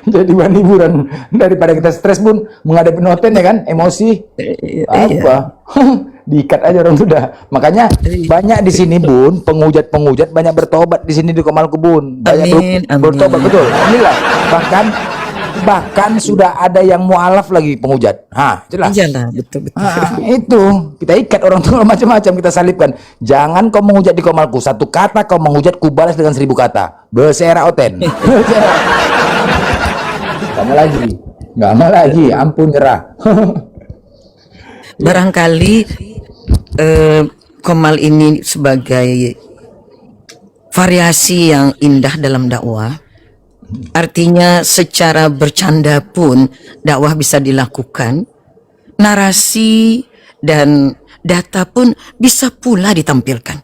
Jadi bahan hiburan daripada kita stres Bun menghadapi noten ya kan, emosi Iya, apa diikat aja orang sudah. Makanya iya. banyak di sini Bun, penghujat-penghujat banyak bertobat di sini di Komalku Bun. Banyak Amin, bertobat amin. betul. Inilah bahkan bahkan sudah ada yang mualaf lagi penghujat. Jelas. Iyalah, betul betul. Itu kita ikat orang tua macam-macam kita salibkan. Jangan kau menghujat di Komalku. Satu kata kau menghujat, ku balas dengan 1000 kata. Bersera oten. Gak mau lagi. Gak mau lagi. Ampun nyerah. Barangkali Komal ini sebagai variasi yang indah dalam dakwah. Artinya secara bercanda pun dakwah bisa dilakukan. Narasi dan data pun bisa pula ditampilkan.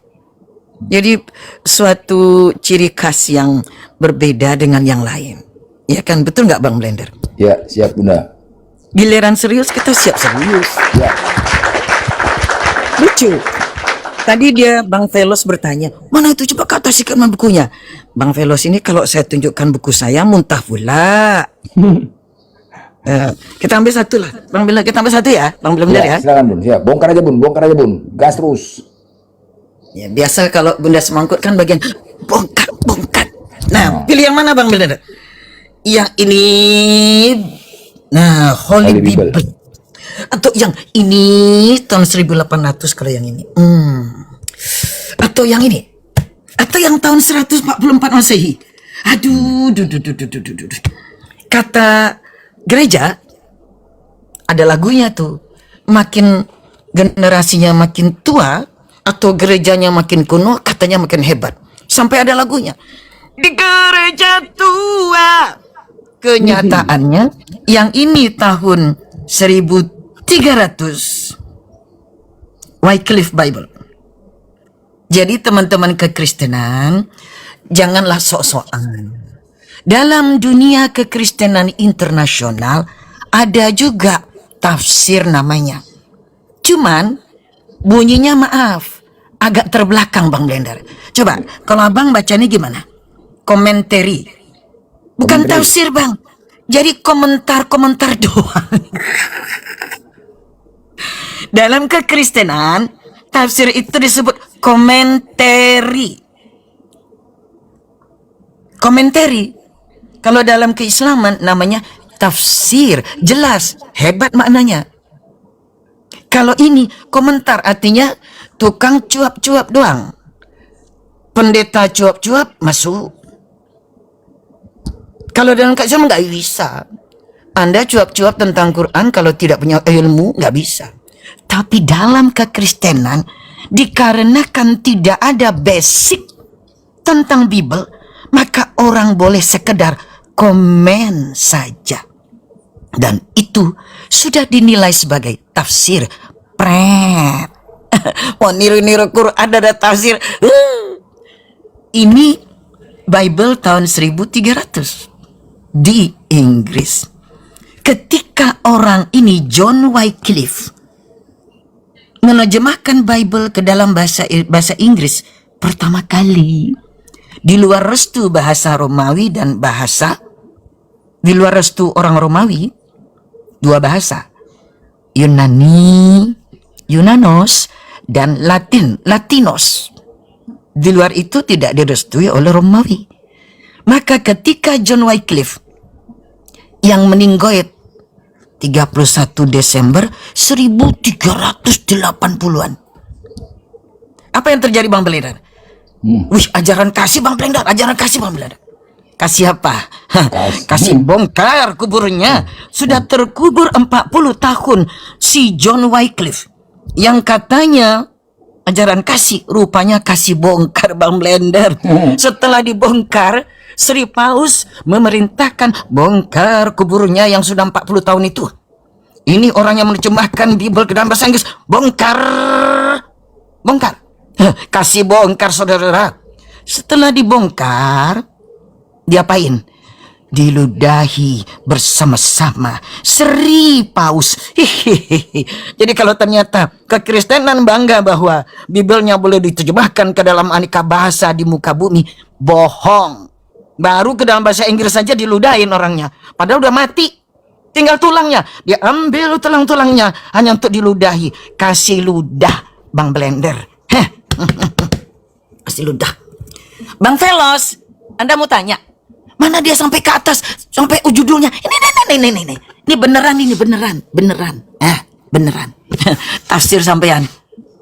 Jadi suatu ciri khas yang berbeda dengan yang lain. Ya kan, betul nggak Bang Blender? Ya, siap Bunda. Giliran serius kita siap serius. Ya. Lucu. Tadi dia Bang Velos bertanya, mana itu coba kata sikatman bukunya. Bang Velos ini kalau saya tunjukkan buku saya muntah pula. Kita ambil satu lah, Bang Blender, kita ambil satu ya, Bang Blender ya. Silakan Bun. Siap. Bongkar aja Bun. Bongkar aja Bun. Gas terus. Ya, biasa kalau Bunda Semangkut kan bagian bongkar, bongkar. Nah, pilih yang mana Bang Blender? Yang ini, nah, Holy Holy Bible. Bible. Atau yang ini tahun 1800 kalau yang ini. Atau yang ini. Atau yang tahun 144 Masehi. Aduh, duh. Kata gereja ada lagunya tuh. Makin generasinya makin tua atau gerejanya makin kuno, katanya makin hebat. Sampai ada lagunya. Di gereja tua. Kenyataannya yang ini tahun 1300 Wycliffe Bible. Jadi teman-teman kekristenan, janganlah sok-sokan. Dalam dunia kekristenan internasional ada juga tafsir namanya. Cuman bunyinya maaf, agak terbelakang Bang Blender. Coba kalau Abang bacanya gimana? Komentari. Bukan tafsir Bang. Jadi komentar-komentar doang. Dalam kekristenan, tafsir itu disebut komentari. Komentari. Kalau dalam keislaman namanya tafsir. Jelas, hebat maknanya. Kalau ini komentar artinya tukang cuap-cuap doang. Pendeta cuap-cuap masuk. Kalau dalam keislaman nggak bisa. Anda cuap-cuap tentang Quran kalau tidak punya ilmu nggak bisa. Tapi dalam kekristenan, dikarenakan tidak ada basic tentang Bible, maka orang boleh sekedar komen saja. Dan itu sudah dinilai sebagai tafsir. Pret. Mau niru-niru Quran ada tafsir. Ini Bible tahun 1300 di Inggris. Ketika orang ini John Wycliffe menerjemahkan Bible ke dalam bahasa Inggris pertama kali, di luar restu bahasa Romawi dan bahasa, di luar restu orang Romawi, dua bahasa, Yunani, Yunanos, dan Latinos. Di luar itu tidak direstui oleh Romawi. Maka ketika John Wycliffe yang meninggal 31 Desember 1380-an. Apa yang terjadi Bang Blender? Wih, ajaran kasih Bang Blender, ajaran kasih Bang Blender. Kasih apa? Kasih bongkar kuburnya. Sudah terkubur 40 tahun si John Wycliffe. Yang katanya ajaran kasih, rupanya kasih bongkar Bang Blender. Setelah dibongkar, Sri Paus memerintahkan bongkar kuburnya yang sudah 40 tahun itu. Ini orang yang menerjemahkan Bible ke dalam bahasa Inggris. Bongkar. Bongkar. Kasih bongkar saudara. Setelah dibongkar, diapain? Diludahi bersama-sama Sri Paus. Jadi kalau ternyata kekristenan bangga bahwa Biblenya boleh diterjemahkan ke dalam aneka bahasa di muka bumi, bohong. Baru ke dalam bahasa Inggris saja diludahin orangnya. Padahal udah mati. Tinggal tulangnya. Dia ambil tulang-tulangnya hanya untuk diludahi. Kasih ludah, Bang Blender. Heh. Kasih ludah. Bang Velos, Anda mau tanya, mana dia sampai ke atas, sampai judulnya. Ini. Ini beneran. Beneran. Tafsir sampean.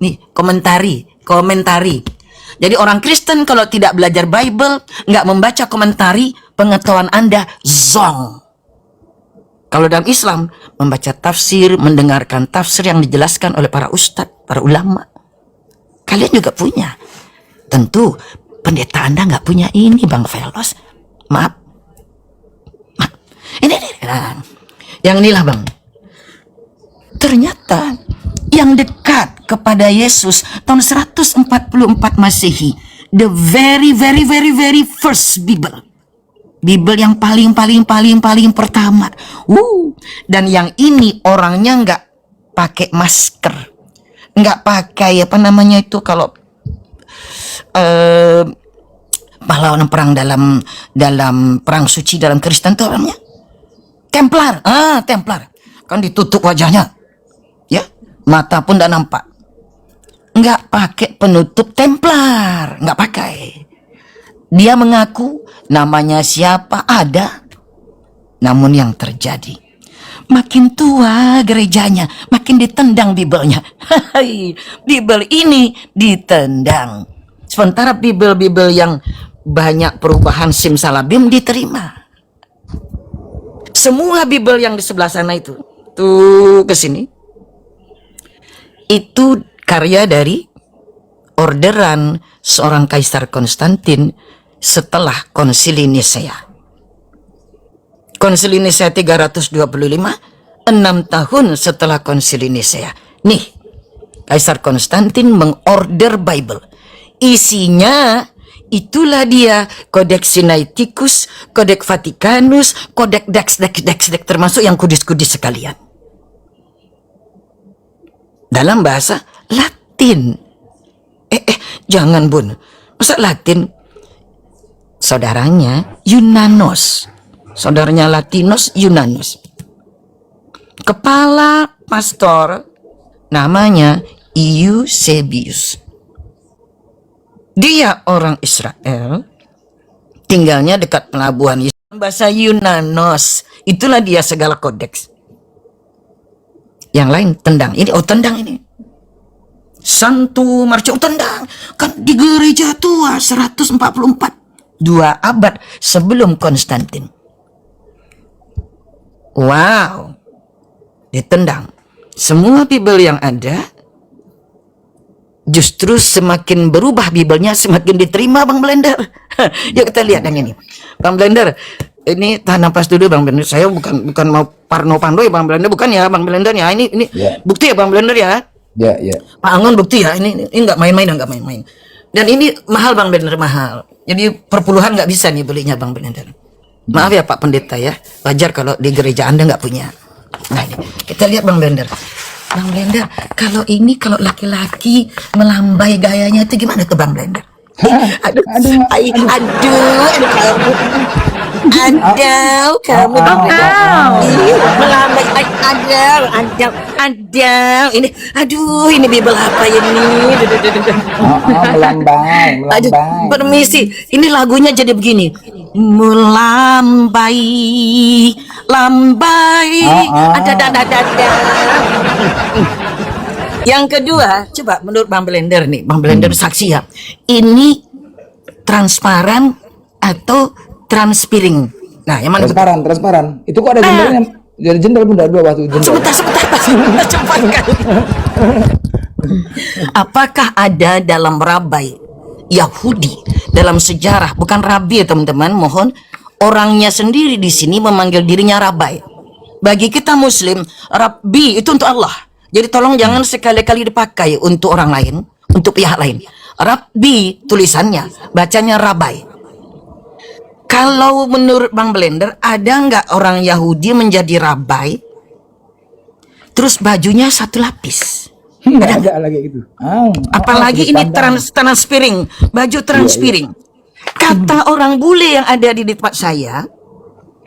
Nih, komentari. Jadi orang Kristen kalau tidak belajar Bible, nggak membaca komentari, pengetahuan Anda zong. Kalau dalam Islam, membaca tafsir, mendengarkan tafsir yang dijelaskan oleh para ustadz, para ulama. Kalian juga punya. Tentu pendeta Anda nggak punya ini, Bang Velos. Maaf. Ini. Nah, yang inilah, Bang. Ternyata yang dekat kepada Yesus tahun 144 Masehi, the very first Bible yang paling pertama. Dan yang ini orangnya nggak pakai masker, nggak pakai apa namanya itu kalau pahlawan perang dalam perang suci dalam Kristen itu orangnya Templar. Templar kan ditutup wajahnya. Ya, mata pun tidak nampak. Nggak pakai penutup Templar, nggak pakai. Dia mengaku namanya siapa ada. Namun yang terjadi, makin tua gerejanya, makin ditendang Bibelnya. Bibel ini ditendang. Sementara Bibel yang banyak perubahan simsalabim diterima. Semua Bibel yang di sebelah sana itu, tuh ke sini. Itu karya dari orderan seorang Kaisar Konstantin setelah Konsili Nisea. Konsili Nisea 325, 6 tahun setelah Konsili Nisea. Nih, Kaisar Konstantin mengorder Bible. Isinya itulah dia Codex Sinaiticus, Codex Vaticanus, Codex Dex, termasuk yang kudis-kudis sekalian. Dalam bahasa Latin. Jangan Bun. Masa Latin? Saudaranya Yunanos. Saudaranya Latinos Yunanos. Kepala pastor namanya Eusebius. Dia orang Israel, tinggalnya dekat pelabuhan Yesus. Bahasa Yunanos. Itulah dia segala kodeks. Yang lain tendang. Ini tendang ini. Santo Marcio tendang. Kan di gereja tua 144. 2 abad sebelum Konstantin. Wow. Ditendang. Semua Bible yang ada justru semakin berubah Bibelnya, semakin diterima, Bang Blender. Yuk kita lihat yang ini. Bang Blender, ini tahan nafas dulu Bang Blender. Saya bukan mau parno pandoy Bang Blender, bukan ya Bang Blender ya. Ini yeah. Bukti ya Bang Blender ya. Ya, yeah. Pak Angon bukti ya. Ini nggak main-main, nggak main-main. Dan ini mahal Bang Blender, mahal. Jadi perpuluhan nggak bisa nih belinya Bang Blender. Maaf ya Pak Pendeta ya. Wajar kalau di gereja Anda nggak punya. Nah ini kita lihat Bang Blender. Bang Blender, kalau laki-laki melambai gayanya itu gimana tuh Bang Blender? Aduh, kamu melambai, ini, ini Bibel apa ini? Melambai. Aduh, permisi, ini lagunya jadi begini. Melambai, ada. Yang kedua, coba menurut Bang Blender nih, Bang Blender saksi ya. Ini transparan atau transpiring? Nah, yang mana? Transparan. Itu kok ada jendelnya? Jadi jendel pun ada 2 waktu jendel. Sebentar. Cepat kali. Apakah ada dalam rabai Yahudi dalam sejarah, bukan rabi ya teman-teman, mohon, orangnya sendiri di sini memanggil dirinya rabai. Bagi kita Muslim, Rabbi itu untuk Allah. Jadi tolong jangan sekali-kali dipakai untuk orang lain, untuk pihak lain. Rabbi tulisannya, bacanya rabai. Kalau menurut Bang Blender, ada nggak orang Yahudi menjadi rabai, terus bajunya 1 lapis? Ada lagi gitu. Apalagi ini transpiring, baju transpiring. Kata orang bule yang ada di tempat saya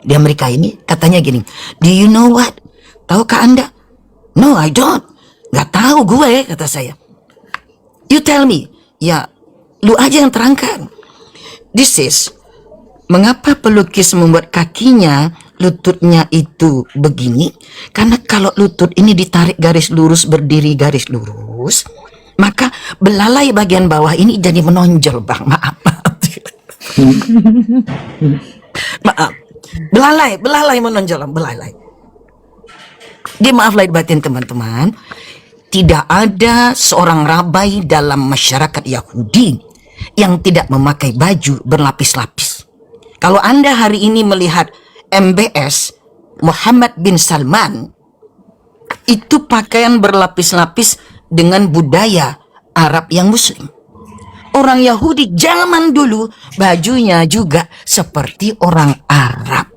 di Amerika ini, katanya gini, do you know what? Tahukah Anda? No, I don't. Gak tahu gue, kata saya. You tell me. Ya, lu aja yang terangkan. This is, mengapa pelukis membuat kakinya, lututnya itu begini? Karena kalau lutut ini ditarik garis lurus, berdiri garis lurus, maka belalai bagian bawah ini jadi menonjol, Bang. Maaf. Maaf. Belalai menonjol, belalai. Di maaf lahir batin teman-teman, tidak ada seorang rabai dalam masyarakat Yahudi yang tidak memakai baju berlapis-lapis. Kalau Anda hari ini melihat MBS Muhammad bin Salman, itu pakaian berlapis-lapis dengan budaya Arab yang Muslim. Orang Yahudi zaman dulu bajunya juga seperti orang Arab.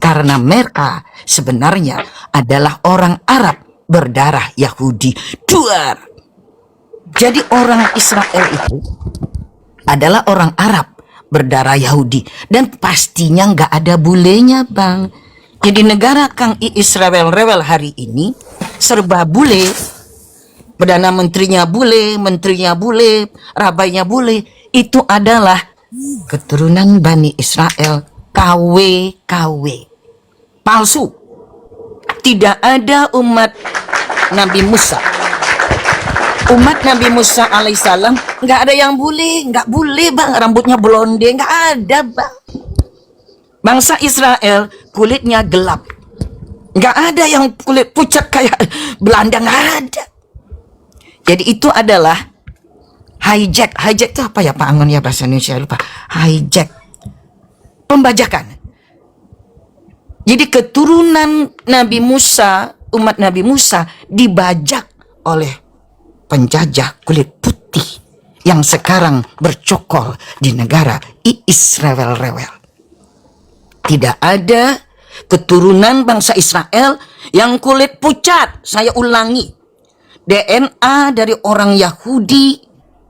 Karena mereka sebenarnya adalah orang Arab berdarah Yahudi. Duar. Jadi orang Israel itu adalah orang Arab berdarah Yahudi. Dan pastinya nggak ada bulenya, Bang. Jadi negara Kang Iis rewel-rewel hari ini serba bule. Perdana menterinya bule, rabainya bule. Itu adalah keturunan Bani Israel. KW. Palsu. Tidak ada umat Nabi Musa. Umat Nabi Musa alaihissalam nggak ada yang bule, nggak bule, Bang. Rambutnya blonde, nggak ada, Bang. Bangsa Israel kulitnya gelap. Nggak ada yang kulit pucat kayak Belanda, nggak ada. Jadi itu adalah hijack. Hijack itu apa ya Pak Angon ya bahasa Indonesia, lupa. Hijack. Pembajakan. Jadi keturunan Nabi Musa, umat Nabi Musa dibajak oleh penjajah kulit putih yang sekarang bercokol di negara Israel rewel. Tidak ada keturunan bangsa Israel yang kulit pucat. Saya ulangi. DNA dari orang Yahudi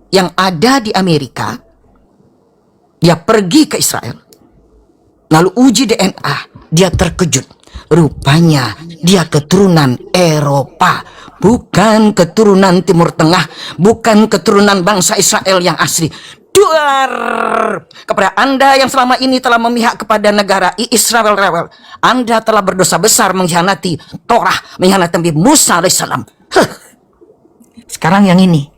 yang ada di Amerika, dia pergi ke Israel, lalu uji DNA, dia terkejut. Rupanya dia keturunan Eropa, bukan keturunan Timur Tengah, bukan keturunan bangsa Israel yang asli. Duar! Kepada Anda yang selama ini telah memihak kepada negara Israel rewel, Anda telah berdosa besar mengkhianati Torah, mengkhianati Nabi Musa alaihissalam. Sekarang yang ini,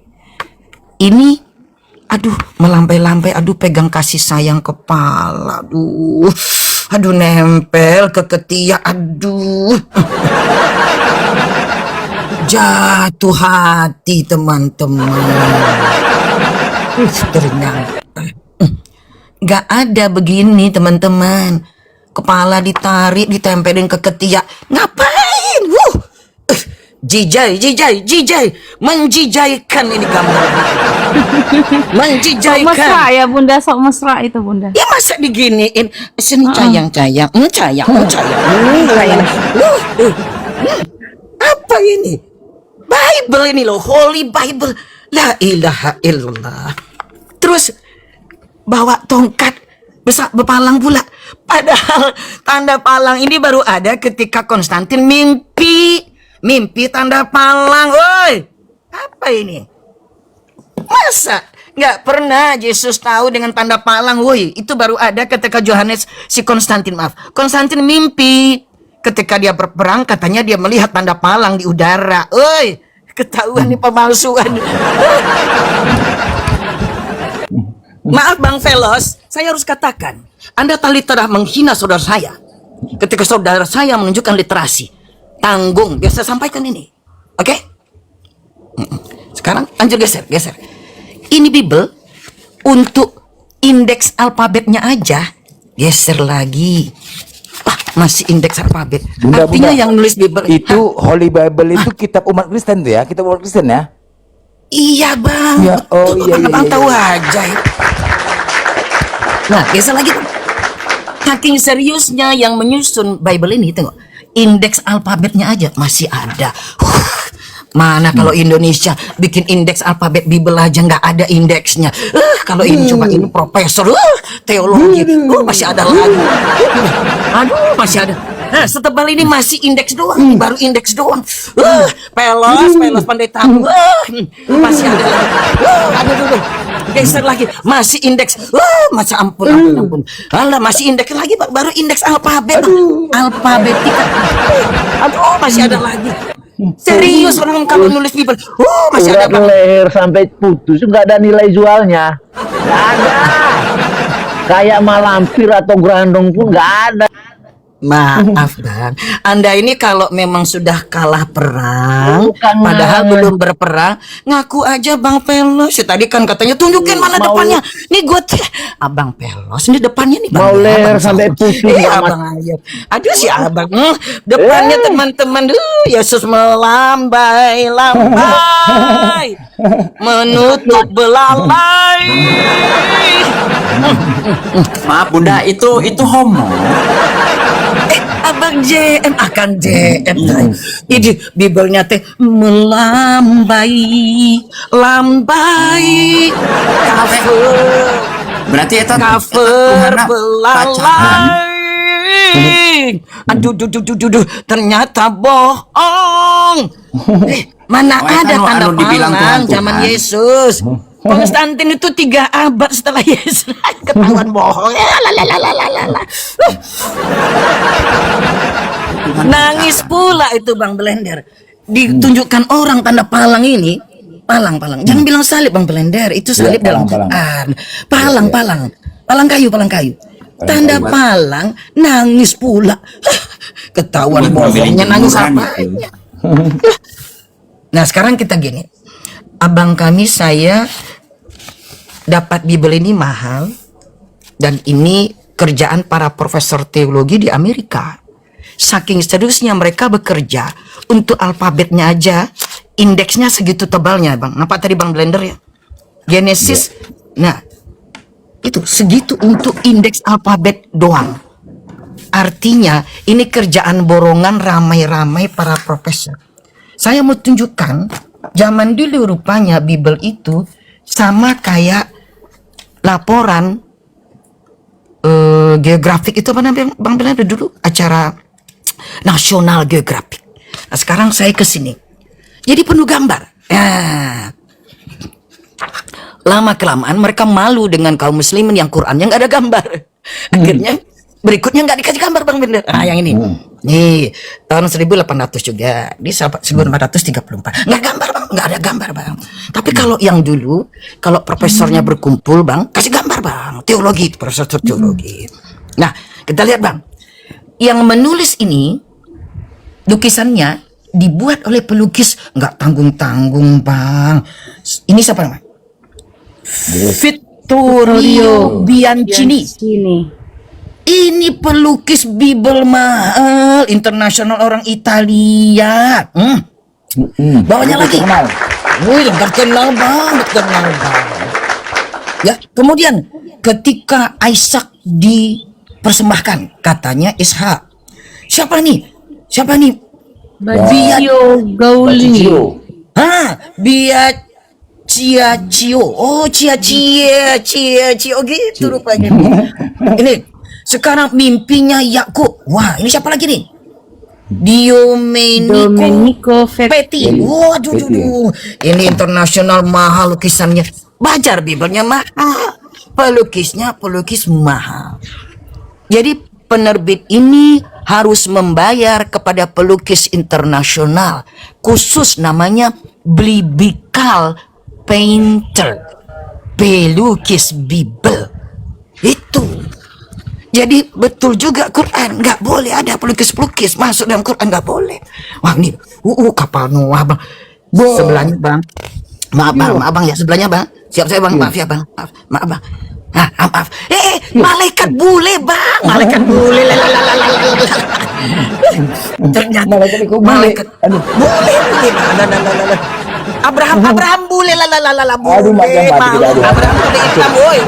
aduh, melambai-lambai, aduh, pegang kasih sayang kepala, aduh, nempel ke ketiak, aduh, jatuh hati teman-teman. Ternyata nggak ada begini teman-teman, kepala ditarik, ditempelin ke ketiak, ngapain? Jijai, menjijaikan ini gambar. Menjijaikan. Sok mesra ya Bunda, sok mesra itu Bunda. Ya masa diginiin, sini cayang. Apa ini? Bible ini loh, Holy Bible. La ilaha illallah. Terus bawa tongkat besar berpalang pula. Padahal tanda palang ini baru ada ketika Konstantin mimpi tanda palang, woi. Apa ini? Masa nggak pernah Yesus tahu dengan tanda palang, woi? Itu baru ada ketika Konstantin mimpi ketika dia berperang, katanya dia melihat tanda palang di udara, woi. Ketahuan nih pemalsuan. Maaf Bang Velos, saya harus katakan, Anda telah menghina saudara saya ketika saudara saya menunjukkan literasi. Tanggung, biasa sampaikan ini. Oke? Sekarang lanjut geser. Ini Bible untuk indeks alfabetnya aja. Geser lagi. Wah, masih indeks alfabet. Artinya yang nulis Bible itu Holy Bible itu kitab umat Kristen tuh ya, kitab umat Kristen ya. Iya Bang. Ya, oh iya. Abang tahu aja. Nah, geser lagi. Saking seriusnya yang menyusun Bible ini, tengok. Indeks alfabetnya aja masih ada. Mana kalau Indonesia bikin indeks alfabet Bible aja nggak ada indeksnya. Kalau ini coba ini profesor teologi, masih ada lagi. Aduh, masih ada. Nah, setebal ini masih indeks doang, baru indeks doang. Pelos pandai tahu. Masih ada lagi. Aduh. Geser lagi, masih indeks. Masa ampun. Alah, masih indeks lagi, baru indeks alfabet. Alfabetika. Aduh, masih ada lagi. Serius orang kalau nulis Bible, masih ada Urat leher sampai putus nggak ada nilai jualnya, nggak ada. Kayak malampir atau grandong pun nggak ada. Maaf Bang, Anda ini kalau memang sudah kalah perang, Bukan, padahal Bang. belum berperang, ngaku aja Bang Pelos. Ya, tadi kan katanya tunjukin mana Mau- depannya. Nih gue Abang Pelos, ini depannya nih Bang. Mau leher Abang sampai Pelos. putih, amat. Abang aja. Aduh si Abang, depannya teman-teman, Yesus melambai, menutup belalai. Maaf Bunda, itu homo. Abang JM akan JM. Ini Bibelnya teh melambai, cover, Berarti itu cover pacaran. belalai. Aduh, ternyata bohong. Mana Oh, ada anu- tanda anu dibilang pangan Tuhan. zaman Yesus. Konstantin itu 3 abad setelah Yesus. Ketahuan bohong. Nangis pula itu Bang Blender. Ditunjukkan orang tanda palang ini. Palang. Jangan bilang salib Bang Blender. Itu salib Iya, dalam palang. Quran. Palang. Palang kayu. Tanda palang nangis pula. Ketahuan bohongnya nangis apa? Nah sekarang kita gini, abang kami saya dapat Bible ini mahal dan ini kerjaan para profesor teologi di Amerika. Saking seriusnya mereka bekerja untuk alfabetnya aja, indeksnya segitu tebalnya bang. Apa tadi Bang Blender ya? Genesis, nah itu segitu untuk indeks alfabet doang. Artinya ini kerjaan borongan ramai-ramai para profesor. Saya mau tunjukkan zaman dulu rupanya Bible itu sama kayak laporan geografik itu apa namanya Bang Blender dulu acara National Geographic. Nah, sekarang saya ke sini. Jadi penuh gambar. Lama kelamaan mereka malu dengan kaum muslimin yang Qurannya nggak ada gambar. Akhirnya berikutnya nggak dikasih gambar Bang Blender. Yang ini. Nih, tahun 1800 juga. Di 1434. Nggak gambar Bang, nggak ada gambar Bang. Tapi kalau yang dulu, kalau profesornya berkumpul Bang, kasih gambar Bang. Teologi, profesor teologi. Nah, kita lihat Bang. Yang menulis ini, lukisannya dibuat oleh pelukis nggak tanggung-tanggung Bang. Ini siapa namanya? Vittorio Bianchini. Sini. Ini pelukis Bible mahal internasional orang Italia. Bawahnya lagi. Wih, terkenal banget, terkenal banget. Ya, kemudian ketika Ishak dipersembahkan, katanya Ishak. Siapa nih? Baccio Gauli. Cio. Oh, Cio gitu rupanya. Ini sekarang mimpinya Yakub. Wah, ini siapa lagi nih? Domenico Peti. Waduh. Ini internasional mahal lukisannya. Bajar Biblenya mahal. Pelukisnya pelukis mahal. Jadi penerbit ini harus membayar kepada pelukis internasional. Khusus namanya biblical painter. Pelukis Bible. Itu. Jadi betul juga Quran. Nggak boleh ada pelukis-pelukis masuk dalam Quran. Nggak boleh. Wah ini. Kapal Noah Bang. Sebelahnya Bang. Maaf Bang ya. Sebelahnya Bang. Siap saya Bang. Maaf ya Bang. Maaf Bang. Maaf. Malaikat bule Bang. Malaikat bule. Ternyata malaikat bule. Abraham boleh lah Aduh, mak, boleh. jangan mati kita, aduh. Abraham boleh Islam, woi.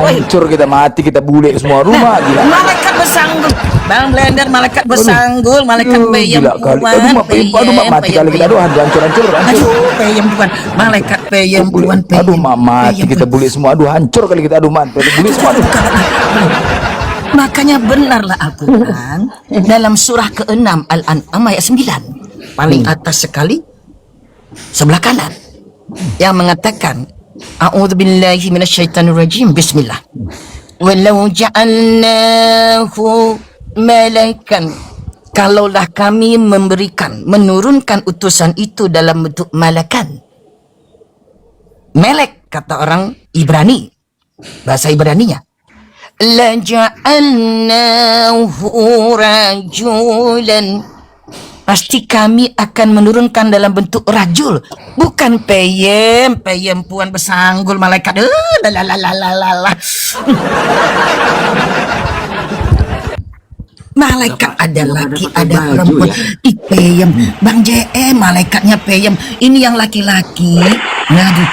Hancur kita mati, kita bule semua rumah gila. Malaikat bersanggul, Bang Blender, malaikat bersanggul, malaikat peyem Gila kali. Aduh mak mati kali kita. Aduh hancur. Aduh, peyem tuan, malaikat peyem tuan, peyem. Aduh mak mati kita bule semua. Aduh hancur kali kita. Aduh mak bule semua. Aduh. Makanya benarlah Al-Quran dalam surah ke-6 Al-An'am ayat 9 paling atas sekali sebelah kanan yang mengatakan A'udzubillahi minasyaitonirrajim. Bismillah. Walau ja'alnahu malaikan, kalaulah kami menurunkan utusan itu dalam bentuk malakan. Melek kata orang Ibrani, bahasa Ibraninya. La ja'alnahu rajulan, pasti kami akan menurunkan dalam bentuk rajul, bukan peyem puan bersanggul malaikat. Malaikat ada laki, ada perempuan. Peyem, Bang JM, malaikatnya peyem. Ini yang laki-laki. Ngadu.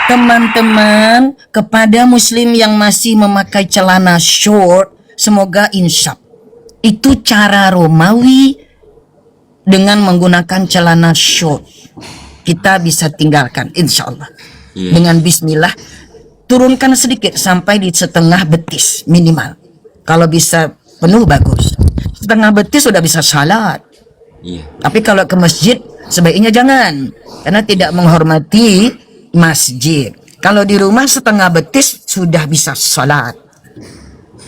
Teman-teman, kepada muslim yang masih memakai celana short, semoga insyaf. Itu cara Romawi dengan menggunakan celana short. Kita bisa tinggalkan, insya Allah. Dengan bismillah, turunkan sedikit sampai di setengah betis minimal. Kalau bisa penuh bagus. Setengah betis sudah bisa salat. Tapi kalau ke masjid sebaiknya jangan, karena tidak menghormati masjid. Kalau di rumah setengah betis sudah bisa salat.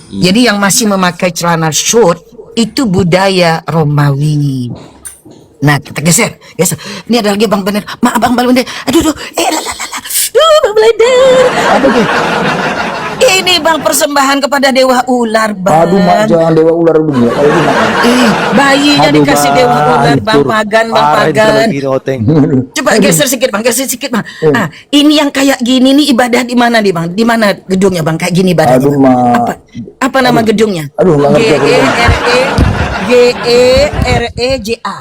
Jadi yang masih memakai celana short itu budaya Romawi. Nah, kita geser. Ini ada lagi Bang Blender. Maaf Bang Blender. Aduh. Bang Blender. Apa tuh? Ini Bang persembahan kepada dewa ular, Bang. Aduh mak, jangan dewa ular dulu ya. Kalau mak. Bayinya Aduh, dikasih Bang. dewa ular, Bang Pagan. Coba geser sedikit Bang. Ini yang kayak gini nih ibadah di mana nih Bang? Di mana gedungnya Bang? Kayak gini ibadahnya. Aduh, mak. Apa nama gedungnya? Aduh, nggak ngerti aku. GEREJA.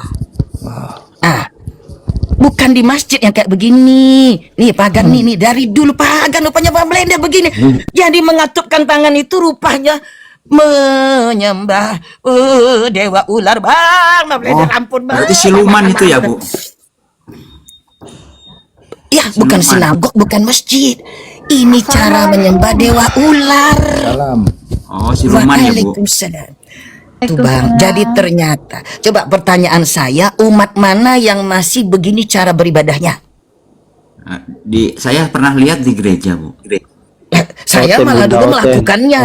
Bukan di masjid yang kayak begini. Nih Pagan nih dari dulu Pagan rupanya Bang Blender begini. Jadi mengatupkan tangan itu rupanya menyembah dewa ular Bang Blender. Ampun Bang. Berarti siluman itu ya Bu? Ya bukan sinagog, bukan masjid. Ini cara menyembah dewa ular. Salam. Oh siluman ya Bu? Waalaikumsalam. Tuh Bang, jadi ternyata coba pertanyaan saya, umat mana yang masih begini cara beribadahnya? Saya pernah lihat di gereja Bu. Saya malah dulu melakukannya.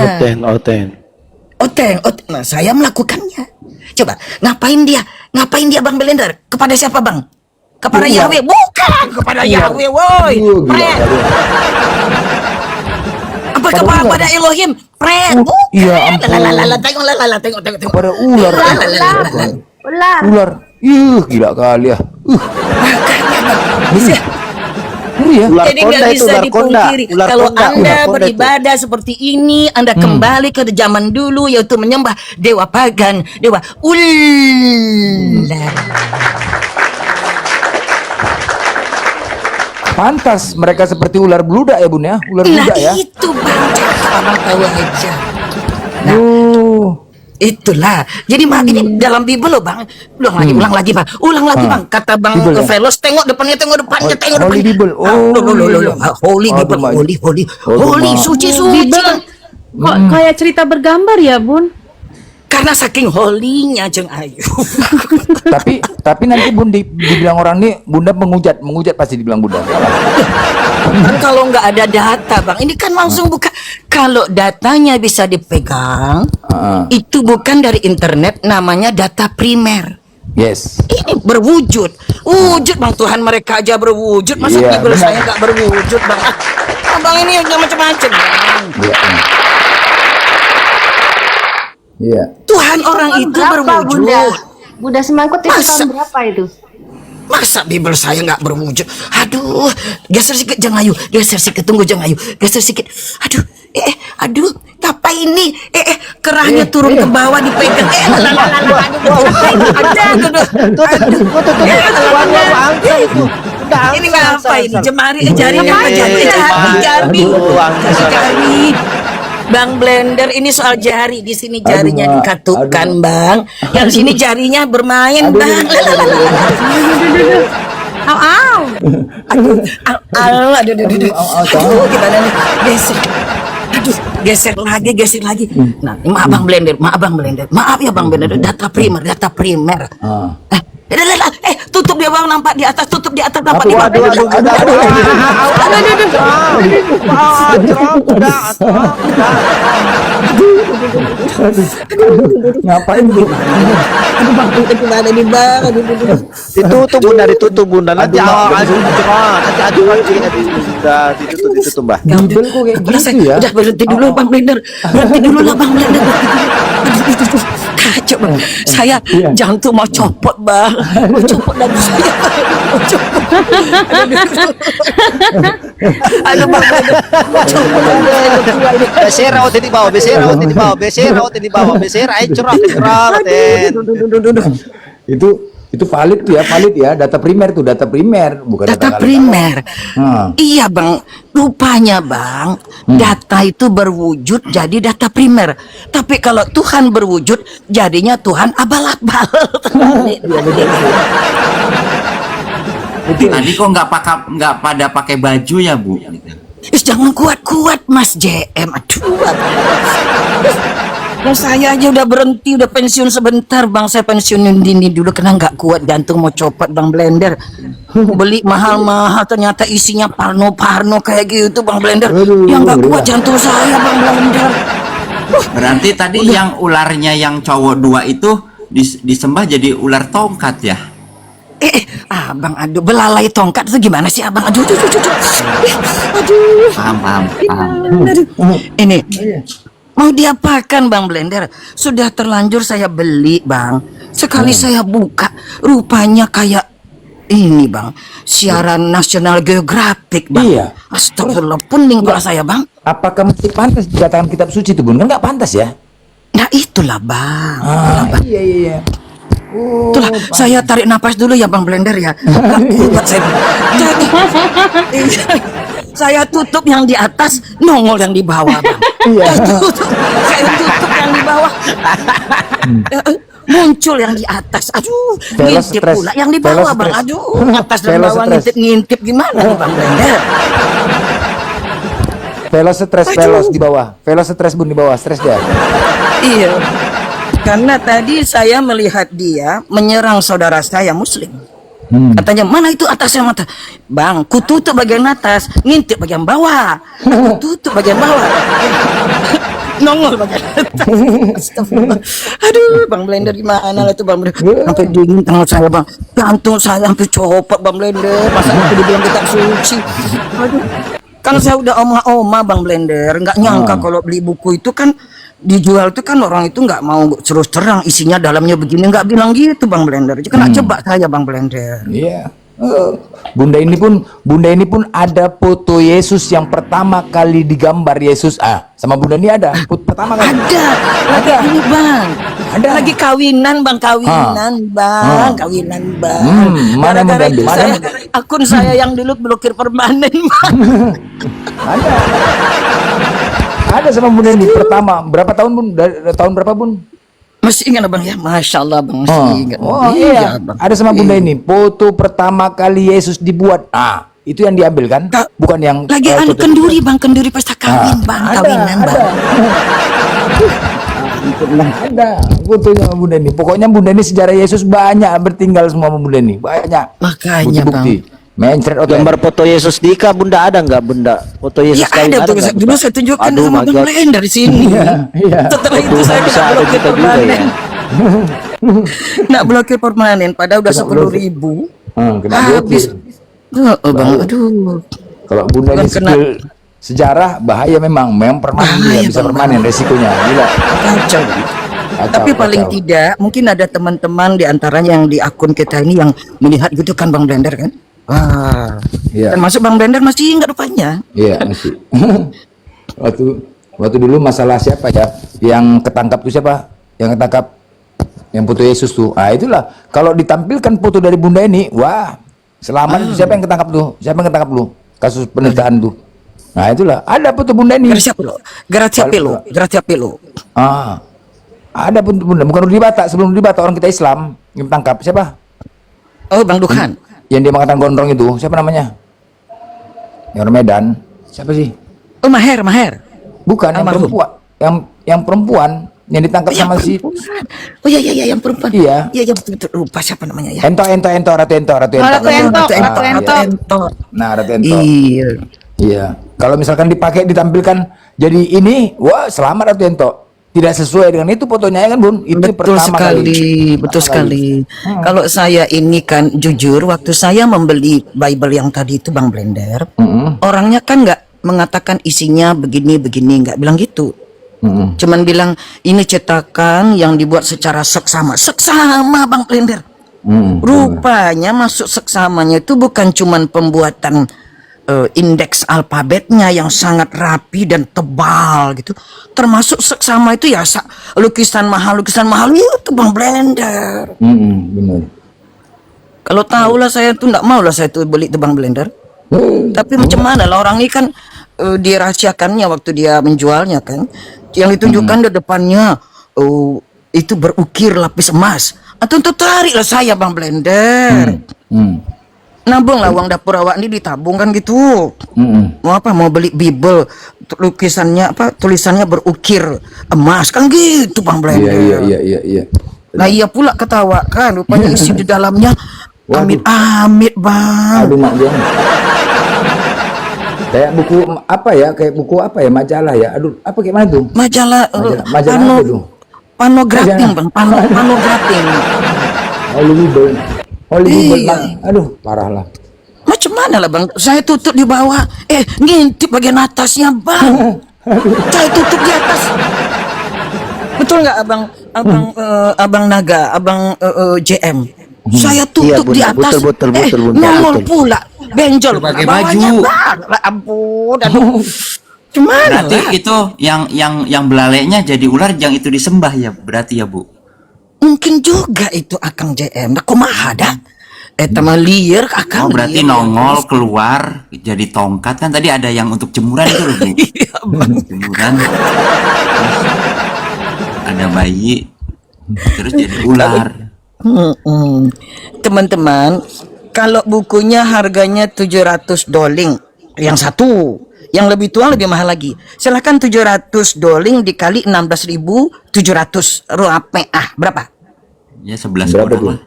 Oteng. Nah, saya melakukannya. Coba, ngapain dia Bang Blender? Kepada siapa Bang? Kepada Yahweh? Bukan, kepada Yahweh, woi. Apa kepada Elohim? Iya ampun. Tengok. Pada ular. Ular. Gila kali ya. Ya. Jadi nggak bisa dipungkiri kalau Anda beribadah seperti ini, Anda kembali ke zaman dulu, yaitu menyembah dewa pagan, dewa ular. Pantas mereka seperti ular beludak ya Bun ya. Ular beludak ya. Itu Bang, Abang tahu aja. Itulah. Jadi ini dalam Bible loh Bang. Ulang lagi Bang. Kata Bang Velos, tengok depannya. Holy Bible. Holy Bible. Holy suci. Kok kayak cerita bergambar ya, Bun? Karena saking holy-nya Jeng Ayu. tapi nanti Bun dibilang orang nih Bunda menghujat pasti dibilang Bunda. Kan kalau nggak ada data Bang, ini kan langsung buka. Kalau datanya bisa dipegang, itu bukan dari internet, namanya data primer. Yes. Ini berwujud Bang, Tuhan mereka aja berwujud, masa Bible saya nggak berwujud Bang? Bang ini udah macam-macam Bang. Iya. Tuhan orang itu berwujud. Bunda semangkut itu tahun berapa itu? Masa Bible saya nggak berwujud? Aduh, geser sedikit Jeng Ayu, geser sedikit, tunggu Jeng Ayu, geser sedikit. Aduh, Apa ini? Kerahnya turun ke bawah dipegang. Ini ngapa ini? Jarinya apa jari? Bang Blender, ini soal jari. Di sini jarinya dikatukan, Bang. Yang sini jarinya bermain, Bang. Au. Aduh, gimana nih? Geser lagi. Nah, maaf Bang Blender. Maaf ya Bang Blender. Data primer. Tutup dia Bang, nampak di atas. Tutup di atas, nampak di bawah. Ngapain gitu? Gimana nih Bang? Ditutup bunda. Nanti awal nanti ditutup mbak. Gambel kok kayak gitu ya? Udah berhenti dulu Bang Blender. Berhenti dulu lah Bang Blender. Aduh, kacau Bang. Saya jantung mau copot Bang. Mau copot dari saya. Mau copot. Aduh Bang Blender. Mau copot dari saya. Besera ote di bawah. Besera curang. Itu valid ya, data primer bukan Data primer. Iya Bang, rupanya Bang, data itu berwujud jadi data primer. Tapi kalau Tuhan berwujud, jadinya Tuhan abal-abal. Tadi kok nggak pada pakai baju ya Bu? Jangan kuat-kuat Mas JM. Aduh. Nah, saya aja udah berhenti, udah pensiun sebentar Bang. Saya pensiunin dini dulu karena nggak kuat, jantung mau copot Bang Blender. Beli mahal-mahal ternyata isinya parno kayak gitu Bang Blender. Yang nggak kuat jantung saya Bang Blender. Berarti tadi yang ularnya yang cowok 2 itu disembah jadi ular tongkat ya? Abang, aduh, belalai tongkat itu gimana sih Abang? Aduh. Paham. Ini mau diapakan Bang Blender? Sudah terlanjur saya beli Bang. Sekali saya buka, rupanya kayak ini Bang, siaran National Geographic Bang. Iya. Astagfirullah, pening kepala saya Bang. Apakah mesti pantas dikatakan kitab suci itu Bun? Kan nggak pantas ya? Nah itulah Bang. Iya. Itulah, saya tarik napas dulu ya Bang Blender ya. Nggak kuat saya. Jadi, saya tutup yang di atas, nongol yang di bawah Bang. Saya tutup yang di bawah, muncul yang di atas. Aduh, ngintip pula yang di bawah Bang. Aduh, atas dan bawah ngintip gimana nih Bang Blender? Velos di bawah. Velos stres Bun di bawah, stres dia. Iya. Karena tadi saya melihat dia menyerang saudara saya Muslim. Katanya, mana itu atasnya mata? Bang, kututup bagian atas, ngintip bagian bawah. Kututup bagian bawah. Nongol bagian atas. Astagfirullah. Aduh, Bang Blender gimana lah itu Bang Blender? Sampai dingin tangan saya Bang. Jantung saya sampai copot Bang Blender. Masa itu dibilang kitab suci. Aduh. Kan saya udah oma Bang Blender. Nggak nyangka kalau beli buku itu kan dijual itu kan orang itu nggak mau terus terang isinya dalamnya begini, nggak bilang gitu Bang Blender. Kena jebak saya Bang Blender. Iya. Bunda ini pun ada foto Yesus yang pertama kali digambar Yesus. Sama Bunda ini ada foto pertama kali. Lagi ini Bang. Ada. Lagi kawinan Bang. Mana Gara-gara itu Bunda? akun saya yang dulu blokir permanen Bang. Ada sama Bunda ini pertama. Berapa tahun Bun? Tahun berapa Bun? Masih ingat Bang ya? Masya Allah Bang, masih ingat. Iya. Bang. Ada sama Bunda ini foto pertama kali Yesus dibuat. Itu yang diambil kan? Bukan yang lagi kenduri Bang, kenduri pesta kawin Bang, kawinan Bang. Ada fotonya sama Bunda ini. Pokoknya Bunda ini sejarah Yesus banyak bertinggal semua sama Bunda ini. Banyak. Makanya bukti-bukti. Mencret Gambar foto Yesus Dika Bunda ada nggak Bunda? Foto Yesus ya ada tuh, dulu saya tunjukkan sama Bang lain dari sini. Iya. Setelah itu saya bisa kena ada blokir kita juga ya. permanen. Nak blokir permanen, padahal udah 10.000. Habis. Bang, aduh. Kalau Bunda ini skill sejarah bahaya memang permanen dia bisa permanen resikonya. Gila. Kacau. Tapi paling tidak mungkin ada teman-teman di antaranya yang di akun kita ini yang melihat gitu kan Bang Blender kan? Iya. Termasuk Bang Blender masih ingat rupanya. Iya, masih. Waktu dulu masalah siapa ya? Yang ketangkap tuh siapa? Yang ketangkap yang foto Yesus tuh. Ah itulah. Kalau ditampilkan foto dari Bunda ini, wah, selamat itu siapa yang ketangkap tuh? Siapa yang ketangkap lu? Kasus penistaan tuh. Nah itulah. Ada foto Bunda ini. Gracia Pelo. Ah. Ada foto Bunda, bukan di Batak, sebelum di Batak orang kita Islam yang tangkap siapa? Oh, Bang Duhan. Yang dia mengatakan gondrong itu, siapa namanya? Yang orang Medan. Siapa sih? Oh, Maher. Bukan yang Almarhum. perempuan, yang perempuan yang ditangkap Yang sama si perempuan. Oh iya yang perempuan. Iya. Iya betul. Lupa siapa namanya ya. Ratu Ento. Ratu Ento. Nah, Ratu Ento. Iya. Iya. Kalau misalkan dipakai ditampilkan jadi ini, wah selamat Ratu Ento. Tidak sesuai dengan itu fotonya ya kan Bun? Itu Betul pertama sekali, kali. betul Pertama sekali. Kalau saya ini kan jujur, waktu saya membeli Bible yang tadi itu Bang Blender, orangnya kan nggak mengatakan isinya begini, nggak bilang gitu. Cuman bilang ini cetakan yang dibuat secara seksama Bang Blender. Rupanya masuk seksamanya itu bukan cuman pembuatan indeks alfabetnya yang sangat rapi dan tebal gitu. Termasuk seksama itu ya lukisan mahal itu Bang Blender. benar. Kalau tahu lah saya tuh nggak mau lah saya tuh beli itu Bang Blender. Tapi macam mana lah orang ini kan dirahasiakannya waktu dia menjualnya kan. Yang ditunjukkan di depannya itu berukir lapis emas. Atau tertarik lah saya Bang Blender. Nabung lah uang dapur awak ini ditabung kan gitu. Mau apa? Mau beli Bible lukisannya tulisannya berukir emas kan gitu Bang Blender. Iya. Nah iya pula ketawa kan rupanya isi di dalamnya amit-amit Bang. Aduh mak dia. Kayak buku apa ya? Kayak buku apa ya? Majalah ya? Aduh, apa kayak mana tuh? Majalah apa tuh? Panographing Bang, panographing. Holy Bible, Iya. Bang. Aduh, parah lah. Macam mana lah Bang? Saya tutup di bawah, ngintip bagian atasnya Bang. Saya tutup di atas. Betul nggak Abang Naga, Abang JM? Saya tutup di Bunda. atas. Betul, nongol betul. pula, benjol Pakai bawahnya, baju. Bang. Ampun, aduh. Cuman Berarti itu yang belalainya jadi ular yang itu disembah ya berarti ya Bu. mungkin juga itu Akang JM. Nah, kumaha dah? Mah liar Akang. Oh berarti liar. nongol keluar jadi tongkat kan tadi ada yang untuk jemuran itu loh Bu. Iya, Bang. Jemuran. Terus ada bayi. Terus jadi ular. Teman-teman, kalau bukunya harganya $700 yang satu, yang lebih tua lebih mahal lagi. Silahkan $700 dikali 16.700 rupiah berapa? Ya 11 Berapa, orang Bu? lah.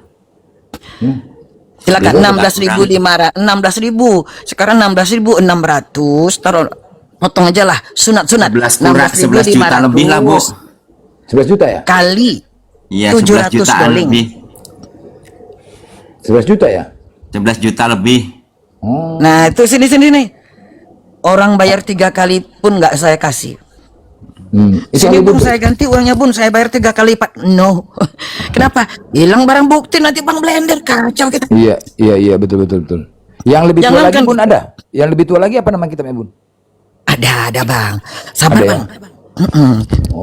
Silakan Berapa? 16.500. Sekarang 16.600. Taruh potong aja lah sunat 11 juta lebih lah Bu. 11 juta ya? kali Iya 11 jutaan $700. lebih. 11 juta ya? 11 juta lebih. Oh. Nah itu sini nih. Orang bayar 3 kali pun nggak saya kasih. Itu Sini yang Bun Bun. saya ganti uangnya Bun, saya bayar 3 kali lipat. No. Kenapa? Hilang barang bukti nanti Bang Blender kacau kita. Iya, betul. Yang lebih tua Jangan lagi kan- Bun ada? Yang lebih tua lagi apa nama kitabnya Bun? Ada Bang. Sabar Ada ya? Bang.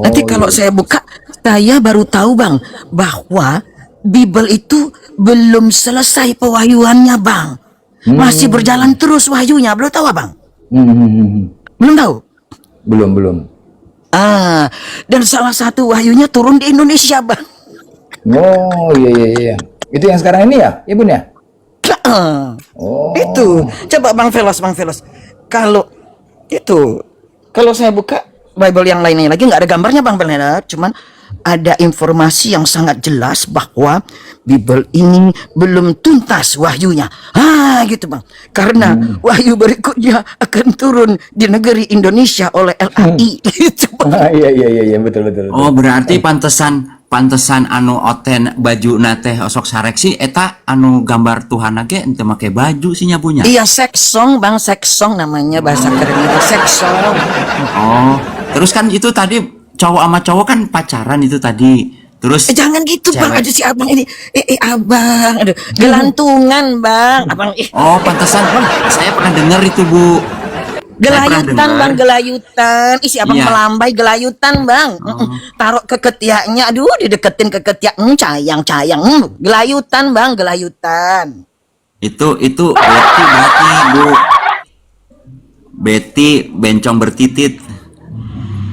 Nanti Oh, kalau iya. saya buka, saya baru tahu Bang bahwa Bible itu belum selesai pewahyuannya Bang. Masih berjalan terus wahyunya. Belum tahu Bang? Belum tahu? Belum. Dan salah satu wahyunya turun di Indonesia Bang. Oh, iya. Itu yang sekarang ini ya? Ya Bun ya? Oh. Itu. Coba Bang Velos. Kalau saya buka Bible yang lainnya lagi nggak ada gambarnya Bang Blender, cuman ada informasi yang sangat jelas bahwa Bible ini belum tuntas wahyunya. Gitu Bang. Karena wahyu berikutnya akan turun di negeri Indonesia oleh LAI. Gitu Bang. Iya, betul. Oh berarti pantesan anu oten baju nate osok sarek sih eta anu gambar Tuhan age ente make baju sih nyabunya. Iya seksong Bang, seksong namanya bahasa kerennya seksong. Oh terus kan itu tadi cowok sama cowok kan pacaran itu tadi terus Jangan gitu Bang, cewek. ada si abang ini. Abang, aduh, gelantungan Bang. Abang, Oh pantesan saya pernah dengar itu Bu. Gelayutan dengar. bang, gelayutan. Isi abang Iya. melambai gelayutan bang. Taruh ke ketiaknya, aduh dideketin ke ketiak, cayang, gelayutan bang, gelayutan. Itu Betty berarti Bu. Betty bencong bertitit.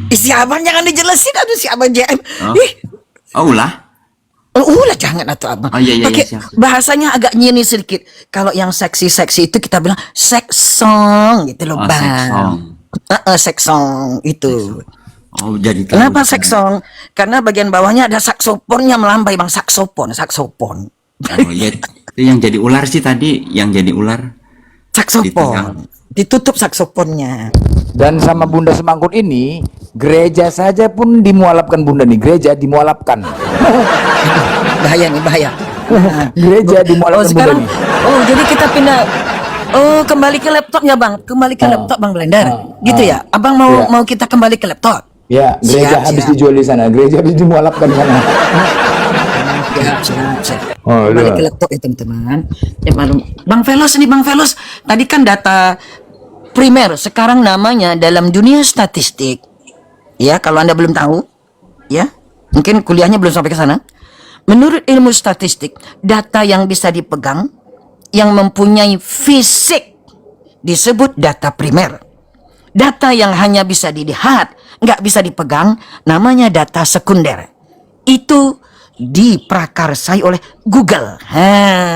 Isi abang jangan dijelasin, aduh si abang JM. Oh. Ih, Oh ulah. lah jangan atau abang. Oh, iya, iya, Pakai siap. bahasanya agak nyini sedikit. Kalau yang seksi-seksi itu kita bilang sex song gitu loh Oh, bang. sex song. Sex song itu. Oh jadi tahu Kenapa sekarang. sex song? Karena bagian bawahnya ada saksofonnya melambai bang, saksofon. Oh iya, itu yang jadi ular sih tadi, yang jadi ular. Saksofon. Ditutup saksofonnya. Dan sama Bunda Semangkut ini, gereja saja pun dimualapkan Bunda nih, gereja dimualapkan. Bahaya nih, bahaya. Gereja dimualapkan Bunda sekarang, nih. jadi kita pindah. Kembali ke laptopnya bang, kembali ke laptop bang Blender, gitu ya. Abang mau Iya. mau kita kembali ke laptop. Ya, gereja Siap, habis siap. dijual di sana, gereja habis dimualapkan di sana. Siap. Oh, Kembali iya. ke laptop ya teman-teman. Ya malum. Bang Velos nih Bang Velos. Tadi kan data primer, sekarang namanya dalam dunia statistik. Ya, kalau Anda belum tahu, ya, mungkin kuliahnya belum sampai ke sana. Menurut ilmu statistik, data yang bisa dipegang, yang mempunyai fisik, disebut data primer. Data yang hanya bisa dilihat, nggak bisa dipegang, namanya data sekunder. Itu diprakarsai oleh Google.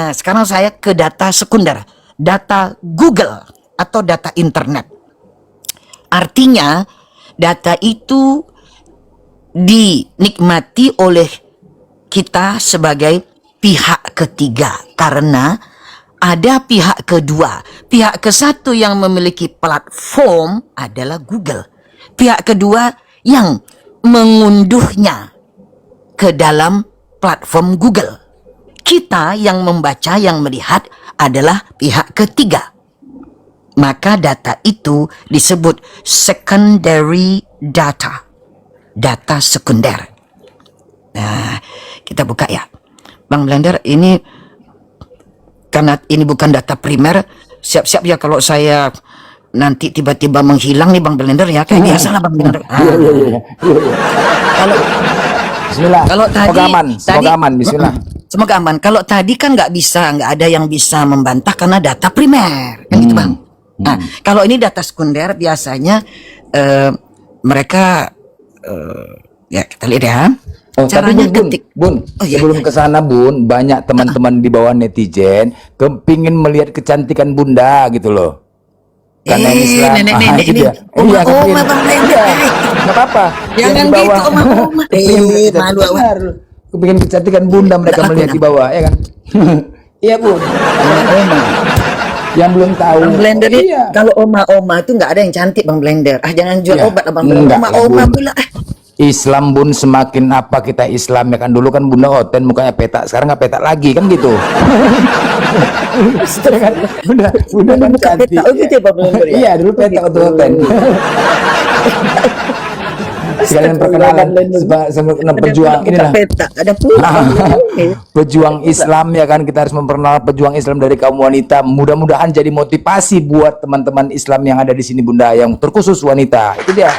Sekarang saya ke data sekunder, data Google atau data internet. Artinya, data itu dinikmati oleh kita sebagai pihak ketiga karena ada pihak kedua. Pihak ke satu yang memiliki platform adalah Google. Pihak kedua yang mengunduhnya ke dalam platform Google. Kita yang membaca, yang melihat adalah pihak ketiga. Maka data itu disebut secondary data. Data sekunder. Nah, kita buka ya. Bang Blender, ini karena ini bukan data primer, siap-siap ya kalau saya nanti tiba-tiba menghilang nih Bang Blender ya. Kayak biasa lah Bang Blender. Iya. Kalau Bismillah. Kalau Semoga aman, semoga aman. Bismillah. Semoga aman. Kalau tadi kan nggak ada yang bisa membantah karena data primer, kan gitu bang. Nah, kalau ini data sekunder biasanya mereka ya kita lihat ya. Oh, tapi Caranya Bun, ketik. Bun, Oh, iya, sebelum iya. ke sana Bun, banyak teman-teman di bawah netizen kepingin melihat kecantikan Bunda gitu loh. Karena ini Islam. nenek-nenek itu ini. dia. Iya, Oma kepingin. Bang Blender. Iya, nggak apa-apa. Jangan Yang di gitu, bawah. oma-oma. Kepingin kecantikan. Malu awak. Benar. Kepingin kecantikan Bunda mereka Aku melihat di nak. bawah, ya kan? Iya Bun. Oma. Yang belum tahu. Bang Blender ini Iya. kalau oma-oma itu nggak ada yang cantik Bang Blender. Jangan jual Iya. obat lah Bang Blender. Enggak lah, Oma-oma Bun. pula. Islam Bun, semakin apa kita Islam ya kan, dulu kan Bunda Oten mukanya petak, sekarang nggak petak lagi kan gitu. Ya kan? Bunda kan muka cantik. petak, oh gitu ya, Pak Blender ya? Iya dulu petak untuk Oten. Sekalian perkenalan sebelum pejuang inilah. Petak, ada pula. Pejuang Islam ya kan, kita harus memperkenalkan pejuang Islam dari kaum wanita. Mudah-mudahan jadi motivasi buat teman-teman Islam yang ada di sini Bunda, yang terkhusus wanita. Itu dia.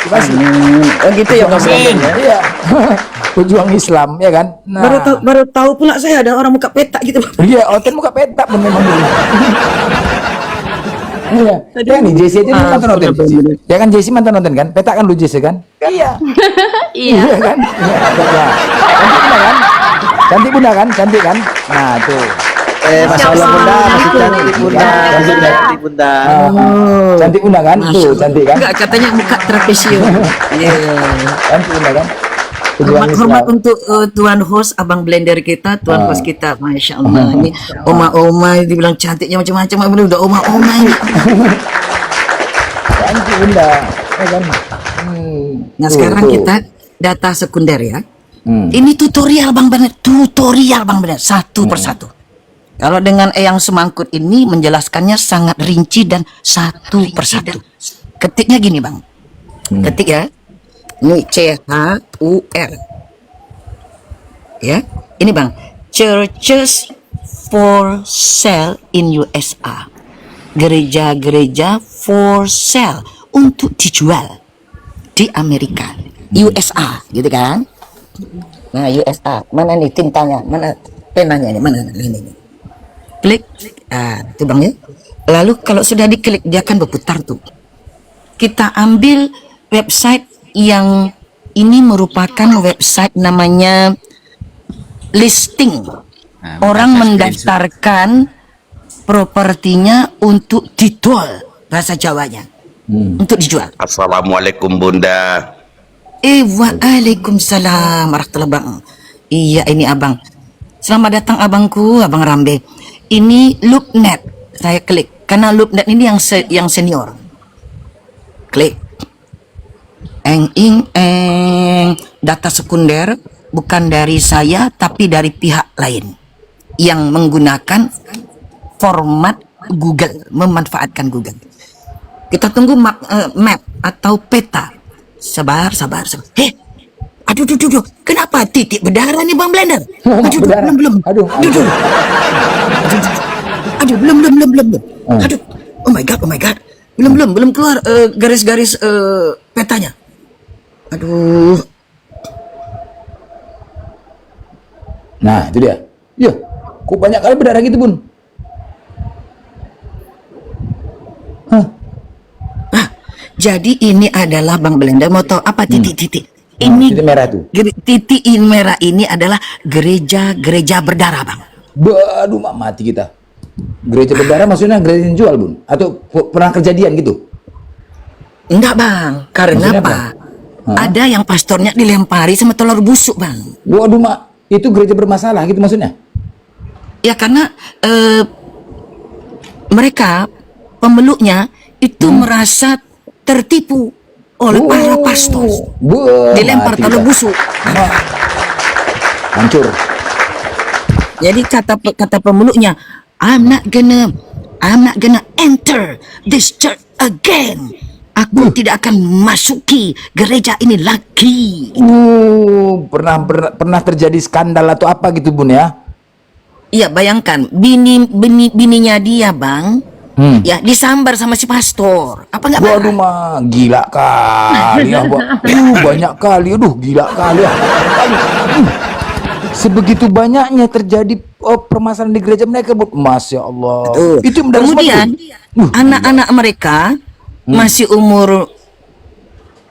Motivasi. Oh gitu ya Bang Blender ya. Iya. Pejuang Islam ya kan. Nah, Baru tahu pula saya ada orang muka petak gitu. iya, Oten muka petak pun memang dulu. Iya. Ya nih Jesse aja dulu mantan Oten. Ya kan Jesse mantan Oten kan? Petak kan lu Jesse kan? Iya. Iya. Iya kan? Iya, petak. Cantik Bunda kan? Cantik Bunda kan? Cantik kan? Nah, tuh. Masya Allah Bunda, masih cantik Bunda, masih Cantik, cantik Bunda. Cantik Bunda kan? Tuh, cantik kan? Enggak, katanya muka trapesio. Iya. Cantik Bunda kan? Pejuang Hormat Islam. untuk tuan host Abang Blender kita, tuan host kita, masya Allah ini oma-oma dibilang cantiknya macam-macam, Abang udah oma-oma ini. Cantik Bunda. Ya kan? Nah Tuh, sekarang tuh. kita data sekunder ya. Hmm. Ini tutorial Bang Blender, satu persatu. Kalau dengan Eyang Semangkut ini menjelaskannya sangat rinci dan satu persatu. Ketiknya gini Bang, ketik ya. Ini CHUR. Ya, ini Bang, churches for sale in USA. gereja-gereja for sale, untuk dijual di Amerika, USA, gitu kan? Nah, USA, mana nih tintanya, mana penanya ini, mana ini. Klik, itu bang ya. Lalu kalau sudah diklik dia akan berputar tuh. Kita ambil website yang ini merupakan website namanya listing. Nah, Orang baca mendaftarkan propertinya untuk dijual, bahasa Jawanya. Untuk dijual. Assalamualaikum Bunda. Waalaikumsalam warahmatullahi wabarakatuh. Iya, ini abang. Selamat datang abangku, Abang Rambe. Ini LoopNet. Saya klik karena LoopNet ini yang senior. Klik. Data sekunder bukan dari saya tapi dari pihak lain yang menggunakan format Google, memanfaatkan Google. Kita tunggu map atau peta. Sabar. Aduh. Kenapa titik berdarah nih Bang Blender? Berdarah. Belum. Aduh. Aduh, belum. Aduh. Oh my god. Belum keluar garis-garis petanya. Aduh. Nah, itu dia. Ya, kok banyak kali berdarah gitu, Bun? Jadi ini adalah Bang Blender mau tahu apa titik-titik? Ini titik merah tuh. Titik merah ini adalah gereja berdarah, Bang. Aduh, mati kita. Gereja berdarah maksudnya gereja yang jual, Bun? Atau pernah kejadian gitu? Enggak, Bang. Karena Maksudnya apa? Hah? Ada yang pastornya dilempari sama telur busuk, Bang. Waduh, Mak. Itu gereja bermasalah gitu maksudnya? Ya karena mereka pemeluknya itu merasa tertipu oleh para pastor. Dilempar mati telur kita. busuk. Hancur. Jadi kata pemeluknya, I'm not gonna enter this church again. Aku tidak akan masuki gereja ini lagi. Pernah terjadi skandal atau apa gitu, Bun ya? Iya, bayangkan bininya dia, Bang. Ya disambar sama si pastor. Apa nggak Waduh, marah? mah gila kali ya, banyak kali, gila kali ya. Sebegitu banyaknya terjadi permasalahan di gereja mereka, Bu. Masya Allah. Itu yang mendarat Kemudian semua, Bu. anak-anak mereka masih umur,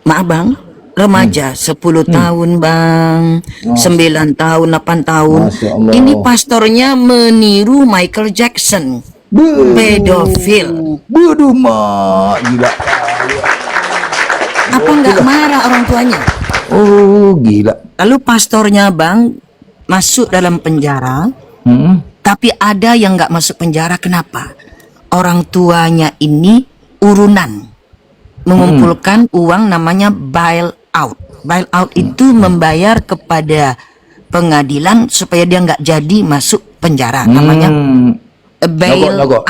maaf Bang, remaja, 10 tahun Bang, 9 tahun, 8 tahun. Masya Allah. Ini pastornya meniru Michael Jackson. Pedofil. Waduh, mah gila kali ya. Apa nggak marah orang tuanya? Oh, gila. Lalu pastornya Bang masuk dalam penjara. Tapi ada yang nggak masuk penjara. Kenapa? Orang tuanya ini urunan mengumpulkan uang namanya bail out. Bail out itu membayar kepada pengadilan supaya dia nggak jadi masuk penjara. Namanya bail out.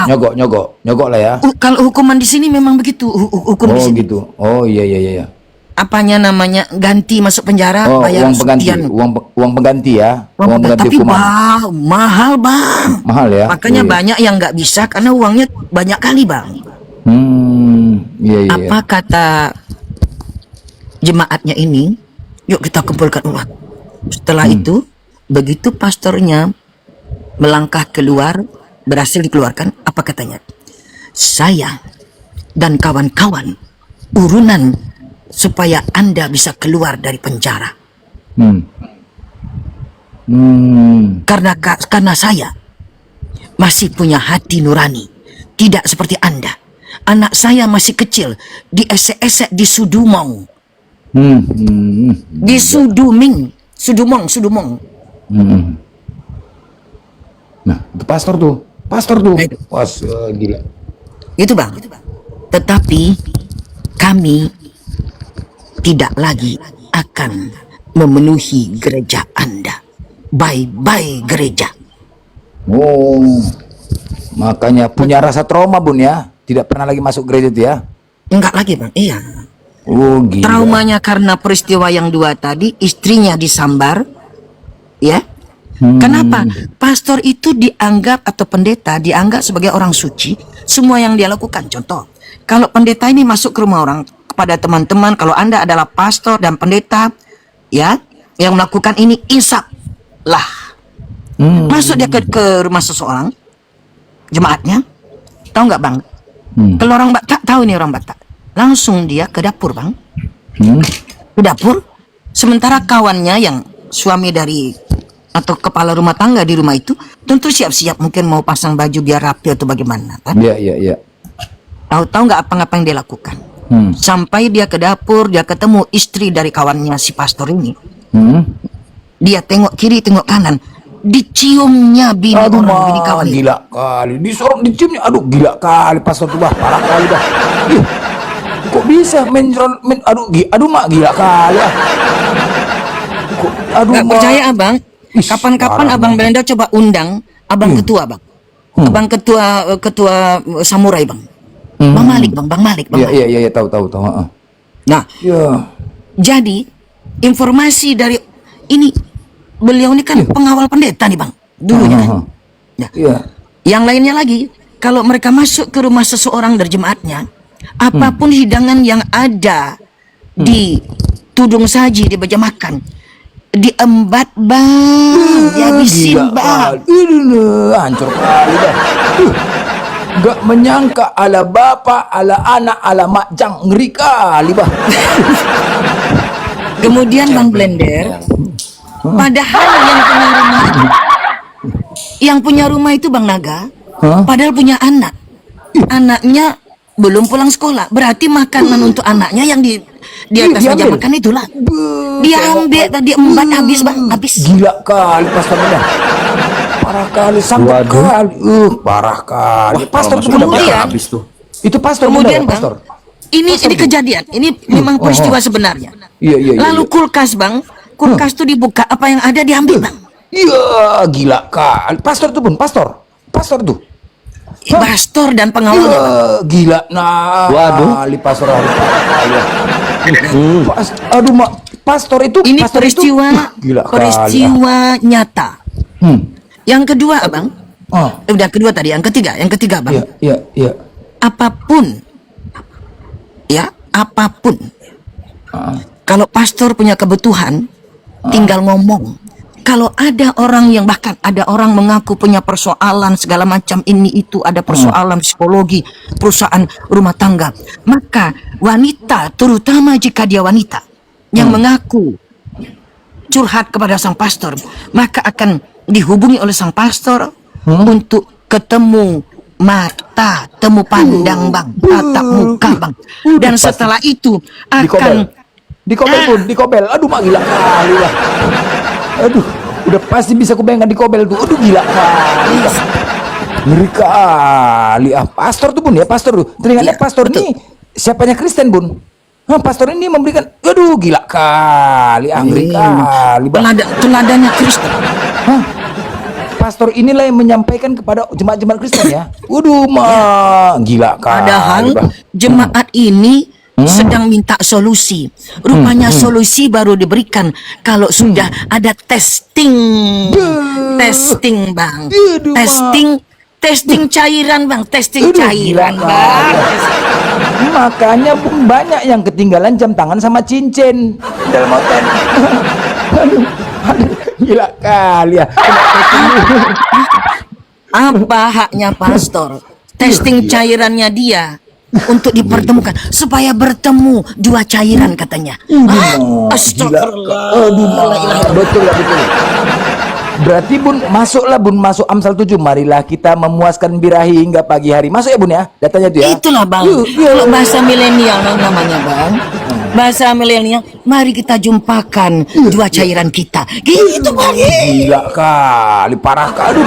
Nyogok lah ya. Kalau hukuman di sini memang begitu. Hukum di Oh sini. gitu. Oh iya. Apanya namanya ganti masuk penjara, Oh, bayar uang pengganti, sekian. uang pengganti ya. Uang pengganti Tapi hukuman. mahal Bang. Mahal ya. Makanya Iya. banyak yang nggak bisa karena uangnya banyak kali Bang. Iya. Apa kata jemaatnya ini? Yuk kita kumpulkan uang. Setelah itu, begitu pastornya melangkah keluar, berhasil dikeluarkan, apa katanya? Saya dan kawan-kawan urunan supaya Anda bisa keluar dari penjara. Karena saya masih punya hati nurani, tidak seperti Anda. Anak saya masih kecil, diesek-esek di Sudumong. Di Sudumong. Nah, itu pastor tuh. Wah, gila. Itu Bang. Tetapi kami tidak lagi akan memenuhi gereja Anda. Bye-bye gereja. Oh, makanya punya rasa trauma, Bun ya. Tidak pernah lagi masuk gereja itu ya. Enggak lagi Bang, iya. Oh, gila. Traumanya karena peristiwa yang dua tadi, istrinya disambar. Ya. Kenapa? pastor itu dianggap atau pendeta dianggap sebagai orang suci. Semua yang dia lakukan, contoh, kalau pendeta ini masuk ke rumah orang, kepada teman-teman, kalau Anda adalah pastor dan pendeta, ya, yang melakukan ini, insaf lah. Masuk dia ke rumah seseorang, jemaatnya, tahu nggak bang? Kalau orang Batak, tahu ini orang Batak, langsung dia ke dapur bang, ke dapur. Sementara kawannya yang suami dari atau kepala rumah tangga di rumah itu tentu siap-siap mungkin mau pasang baju biar rapi atau bagaimana kan? Iya. Tahu nggak apa-apa yang dia lakukan? Sampai dia ke dapur, dia ketemu istri dari kawannya si pastor ini. Dia tengok kiri, tengok kanan, diciumnya bini orang, bini kawan. Gila kali, diciumnya, aduh gila kali pastor tuh, parah kali dah. Kok bisa aduh mak gila kali ah. Aduh, Nggak percaya abang? Kapan-kapan abang Belanda coba undang abang ketua bang, abang ketua samurai bang, Bang Malik bang, Bang Malik. Iya tahu. Nah, jadi informasi dari ini, beliau ini kan pengawal pendeta nih bang, dulunya kan. Yang lainnya lagi, kalau mereka masuk ke rumah seseorang dari jemaatnya, apapun hidangan yang ada di tudung saji, di meja makan, diembat bang, dihabisin bang. Hancur kali dah. Gak menyangka ala bapak, ala anak, ala makjang, ngeri kali bah. Kemudian bang Blender, padahal yang punya rumah itu bang Naga, padahal punya anak, anaknya belum pulang sekolah, berarti makanan untuk anaknya yang di atas meja makan itulah dia ambil tadi, embat habis bang, habis. Gila kali pastor dah, parah kali, sanggup kali, parah kali. Pastor itu kemudian habis tuh. Itu pastor kemudian ya, bang, pastor. ini kejadian, ini memang peristiwa sebenarnya. Iya. Lalu kulkas bang, kulkas tuh dibuka, apa yang ada diambil bang. Iya, gila kali. Pastor itu pun, pastor tuh. Pastor dan pengawalnya bang. Gila, nah. Waduh. Kali pastor. Aduh, mak, pastor itu. Ini pastor peristiwa, itu, gila peristiwa nyata. Yang kedua abang, kali. udah kedua tadi, yang ketiga bang. Iya. Apapun, kalau pastor punya kebutuhan, tinggal ngomong. Kalau ada orang yang, bahkan ada orang mengaku punya persoalan segala macam ini itu, ada persoalan psikologi, perusahaan rumah tangga, maka wanita, terutama jika dia wanita yang mengaku curhat kepada sang pastor, maka akan dihubungi oleh sang pastor untuk ketemu mata, temu pandang bang, tatap muka bang, dan setelah itu akan Dikobel. Aduh, mak gila kali lah. Aduh, udah pasti bisa kubayangkan dikobel tuh. Aduh, gila kali. Ngeri kali. Pastor tuh bun ya, pastor tuh. Teringatnya pastor ini siapanya Kristen bun. Pastor ini memberikan, aduh gila kali, ngeri kali. Teladannya Kristen. Pastor inilah yang menyampaikan kepada jemaat-jemaat Kristen ya. Waduh, mah gila kali. Padahal jemaat ini sedang minta solusi. Rupanya solusi baru diberikan kalau sudah ada testing bang, testing cairan bang, cairan bang. Makanya pun banyak yang ketinggalan jam tangan sama cincin dalam hotel. Aduh, gila kali ya. Apa haknya pastor? Testing cairannya dia untuk dipertemukan supaya bertemu dua cairan katanya. Astagfirullah. Aduh, betul. Berarti bun, masuk Amsal 7. Marilah kita memuaskan birahi hingga pagi hari. Masuk ya bun ya, datanya tuh ya. Itulah bang. Kalau bahasa milenial namanya bang, bahasa milenial, mari kita jumpakan dua cairan kita. Gitu bang. Gila kali, parah kali.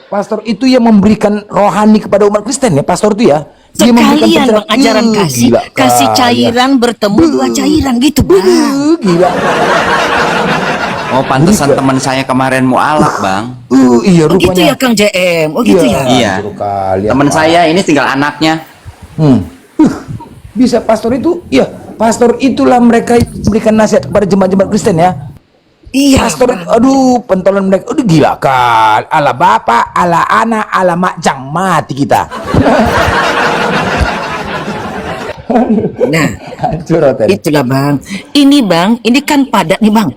Pastor itu yang memberikan rohani kepada umat Kristen ya, pastor itu ya. Dia Sekalian bang, ajaran kasih, gila kasih kali, cairan bertemu dua cairan gitu bang. Gila. Oh, pantesan teman saya kemarin mualaf bang. Iya Oh gitu rupanya. ya Kang JM. Oh gitu ya. Iya. Teman saya ini tinggal anaknya. Bisa pastor itu, ya pastor itulah mereka yang memberikan nasihat kepada jemaat-jemaat Kristen ya. Iya, Pastor, aduh, pentolan mereka, aduh gila kan. Ala bapak, ala anak, ala makjang, mati kita. Nah, Hancur hotel. itulah bang. Ini bang, ini kan padat nih bang.